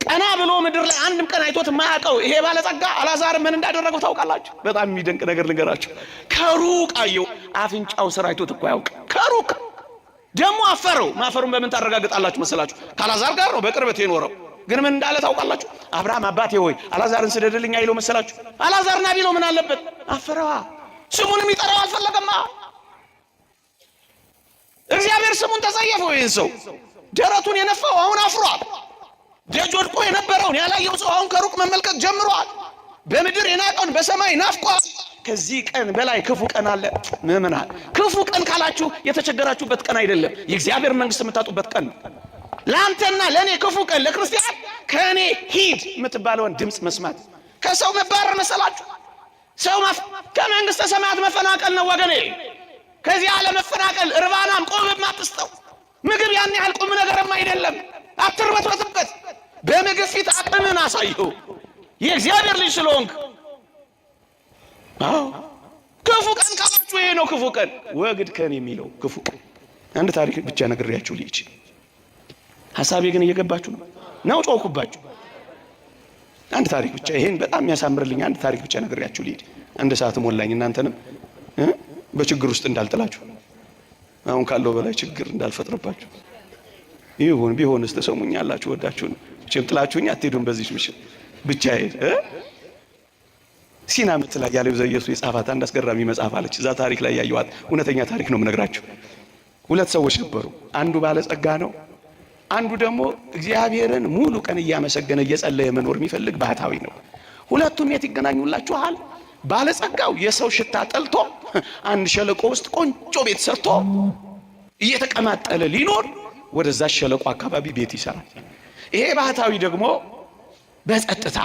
B: ቀና ብሎ ምድር ላይ አንድም ቀን አይቶት የማያውቀው ይሄ ባለጸጋ አልዓዛር ምን እንዳደረገው ታውቃላችሁ? በጣም የሚደንቅ ነገር ልንገራችሁ። ከሩቅ አየው። አፍንጫው ስር አይቶት እኮ ያውቅ። ከሩቅ ደግሞ አፈረው። ማፈሩን በምን ታረጋግጣላችሁ መሰላችሁ? ከአልዓዛር ጋር ነው በቅርበት የኖረው። ግን ምን እንዳለ ታውቃላችሁ? አብርሃም አባቴ ሆይ አልዓዛርን ስደድልኝ አይለው መሰላችሁ? አልዓዛርና ቢለው ምን አለበት? አፈረዋ። ስሙንም ይጠራው አልፈለገማ። እግዚአብሔር ስሙን ተጸየፈው። ይህን ሰው ደረቱን የነፋው አሁን አፍሯል። ደጅ ወድቆ የነበረውን ያላየው ሰው አሁን ከሩቅ መመልከት ጀምሯል። በምድር የናቀውን በሰማይ ናፍቋል። ከዚህ ቀን በላይ ክፉ ቀን አለ? ምእመናን፣ ክፉ ቀን ካላችሁ የተቸገራችሁበት ቀን አይደለም፣ የእግዚአብሔር መንግስት የምታጡበት ቀን ነው። ለአንተና ለእኔ ክፉ ቀን ለክርስቲያን ከእኔ ሂድ የምትባለውን ድምፅ መስማት። ከሰው መባረር መሰላችሁ? ሰው ከመንግስተ ሰማያት መፈናቀል ነው ወገኔ። ከዚህ ዓለም መፈናቀል እርባናም ቆብም አትስጠው። ምግብ ያን ያህል ቁም ነገርም አይደለም። አትርበትበትበት። በምግብ ፊት አቅምን አሳየው የእግዚአብሔር ልጅ ስለሆንክ። አዎ ክፉ ቀን ካላችሁ ይሄ ነው ክፉ ቀን። ወግድ ከን የሚለው ክፉ ቀን። አንድ ታሪክ ብቻ ነግሬያችሁ ልሂድ። ሐሳቤ ግን እየገባችሁ ነው ጮኩባችሁ። አንድ ታሪክ ብቻ፣ ይሄን በጣም የሚያሳምርልኝ አንድ ታሪክ ብቻ ነግሬያችሁ ልሂድ። አንድ ሰዓት ሞላኝ። እናንተንም በችግር ውስጥ እንዳልጥላችሁ፣ አሁን ካለው በላይ ችግር እንዳልፈጥርባችሁ። ቢሆንስ ተሰሙኛላችሁ። ወዳችሁ ነው ጥላችሁኝ አትሄዱም። በዚህ ምሽት ብቻዬን ሲና ምት ላይ ያለው ዘኢየሱስ የጻፋት አንድ አስገራሚ መጽሐፍ አለች። እዛ ታሪክ ላይ ያየኋት እውነተኛ ታሪክ ነው የምነግራችሁ። ሁለት ሰዎች ነበሩ። አንዱ ባለጸጋ ነው፣ አንዱ ደግሞ እግዚአብሔርን ሙሉ ቀን እያመሰገነ እየጸለየ መኖር የሚፈልግ ባህታዊ ነው። ሁለቱም የት ይገናኙላችኋል? ባለጸጋው የሰው ሽታ ጠልቶ አንድ ሸለቆ ውስጥ ቆንጆ ቤት ሰርቶ እየተቀማጠለ ሊኖር ወደዛ ሸለቆ አካባቢ ቤት ይሰራል። ይሄ ባህታዊ ደግሞ በጸጥታ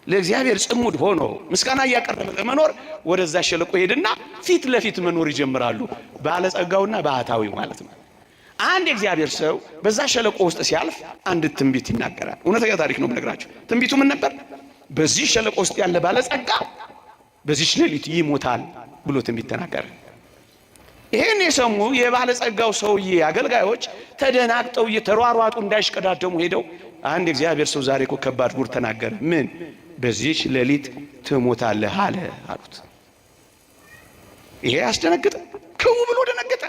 B: ለእግዚአብሔር ጽሙድ ሆኖ ምስጋና እያቀረበ ለመኖር ወደዛ ሸለቆ ሄድና ፊት ለፊት መኖር ይጀምራሉ። ባለጸጋውና ባህታዊው ማለት ነው። አንድ የእግዚአብሔር ሰው በዛ ሸለቆ ውስጥ ሲያልፍ አንድ ትንቢት ይናገራል። እውነተኛ ታሪክ ነው የምነግራችሁ። ትንቢቱ ምን ነበር? በዚህ ሸለቆ ውስጥ ያለ ባለጸጋ በዚህ ሌሊት ይሞታል ብሎ ትንቢት ተናገረ። ይሄን የሰሙ የባለጸጋው ሰውዬ አገልጋዮች ተደናግጠው እየተሯሯጡ እንዳይሽቀዳደሙ ሄደው አንድ የእግዚአብሔር ሰው ዛሬ እኮ ከባድ ጉድ ተናገረ። ምን? በዚህ ሌሊት ትሞታለህ አለ አሉት። ይሄ ያስደነግጠ። ክው ብሎ ደነገጠ።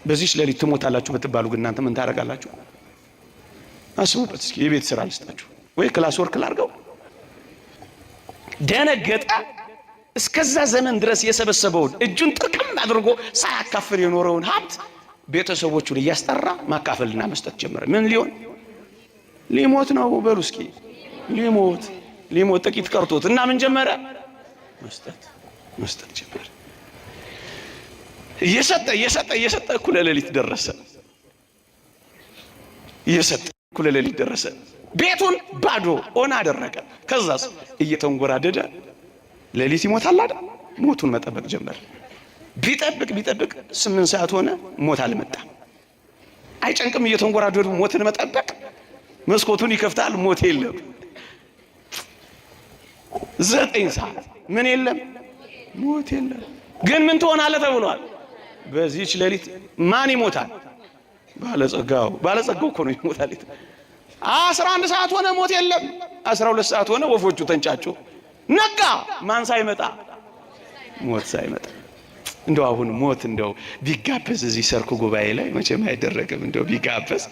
B: በዚህ ሌሊት ትሞታላችሁ ብትባሉ ግን እናንተ ምን ታደርጋላችሁ? አስቡበት እስኪ። የቤት ስራ ልስጣችሁ ወይ ክላስ ወርክ ላድርገው። ደነገጠ። እስከዛ ዘመን ድረስ የሰበሰበውን እጁን ጥርቅም አድርጎ ሳያካፍል የኖረውን ሀብት ቤተሰቦቹን እያስጠራ ማካፈልና መስጠት ጀመረ። ምን ሊሆን? ሊሞት ነው በሉ እስኪ። ሊሞት ጥቂት ቀርቶት እና ምን ጀመረ? መስጠት ጀመረ። እየሰጠ እኩለ ሌሊት ደረሰ። እኩለ ሌሊት ደረሰ። ቤቱን ባዶ ሆነ አደረገ። ከዛስ እየተንጎራደደ ሌሊት ይሞታል አይደል? ሞቱን መጠበቅ ጀመረ። ቢጠብቅ 8 ሰዓት ሆነ፣ ሞት አልመጣም። አይጨንቅም? እየተንጎራደዱ ሞትን መጠበቅ። መስኮቱን ይከፍታል፣ ሞት የለም። 9 ሰዓት ምን የለም? ሞት የለም። ግን ምን ትሆናለህ ተብሏል? በዚህች ሌሊት ማን ይሞታል? ባለጸጋው እኮ ነው ይሞታል። 11 ሰዓት ሆነ፣ ሞት የለም። 12 ሰዓት ሆነ፣ ወፎቹ ተንጫጩ። ነጋ። ማን ሳይመጣ? ሞት ሳይመጣ። እንደው አሁን ሞት እንደው ቢጋበዝ እዚህ ሰርክ ጉባኤ ላይ መቼም አይደረግም። እንደው ቢጋበዝ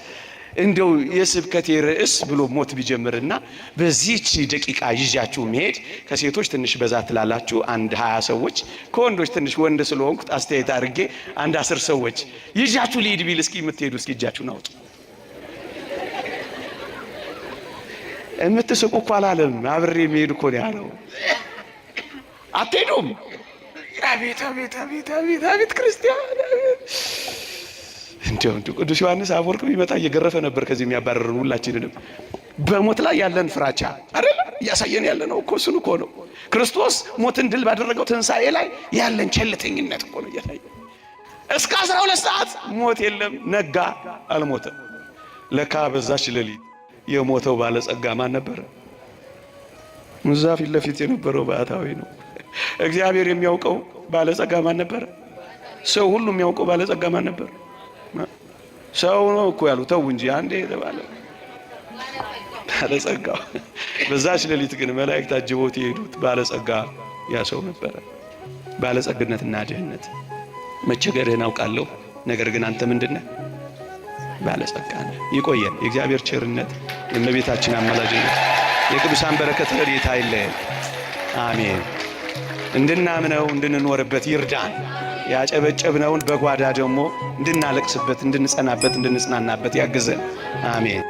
B: እንደው የስብከቴ ርዕስ ብሎ ሞት ቢጀምርና በዚህች ደቂቃ ይዣችሁ መሄድ፣ ከሴቶች ትንሽ በዛ ትላላችሁ አንድ 20 ሰዎች፣ ከወንዶች ትንሽ ወንድ ስለሆንኩት አስተያየት አድርጌ አንድ 10 ሰዎች ይዣችሁ ልሂድ ቢል እስኪ የምትሄዱ እስኪ እጃችሁን አውጡ። የምትስቁ እኮ አላለም። አብሬ የሚሄድ እኮ ነው ያለው። አትሄዱም? አቤት ክርስቲያን! እንደው ቅዱስ ዮሐንስ አፈወርቅ ቢመጣ እየገረፈ ነበር ከዚህ የሚያባረርን ሁላችንንም። በሞት ላይ ያለን ፍራቻ አይደል እያሳየን ያለ ነው እኮ። እሱን እኮ ነው ክርስቶስ ሞትን ድል ባደረገው ትንሣኤ ላይ ያለን ቸልተኝነት እኮ ነው እያሳየ። እስከ 12 ሰዓት ሞት የለም። ነጋ፣ አልሞተም። ለካ በዛች ሌሊት የሞተው ባለጸጋ ማን ነበረ? እዛ ፊት ለፊት የነበረው ባህታዊ ነው። እግዚአብሔር የሚያውቀው ባለጸጋ ማን ነበረ? ሰው ሁሉ የሚያውቀው ባለጸጋ ማን ነበር? ሰው ነው እኮ ያሉ። ተው እንጂ አንዴ የተባለ ባለጸጋው። በዛች ሌሊት ግን መላእክት አጅበውት የሄዱት ባለጸጋ ያ ሰው ነበረ። ባለጸግነትና ድህነት። መቸገርህን አውቃለሁ፣ ነገር ግን አንተ ምንድነህ? ባለጸጋ ነህ። ይቆየን። የእግዚአብሔር ቸርነት፣ የእመቤታችን አማላጅነት፣ የቅዱሳን በረከት ረድኤት አይለየን። አሜን። እንድናምነው እንድንኖርበት ይርዳን። ያጨበጨብነውን በጓዳ ደግሞ እንድናለቅስበት፣ እንድንጸናበት፣ እንድንጽናናበት ያግዘን። አሜን።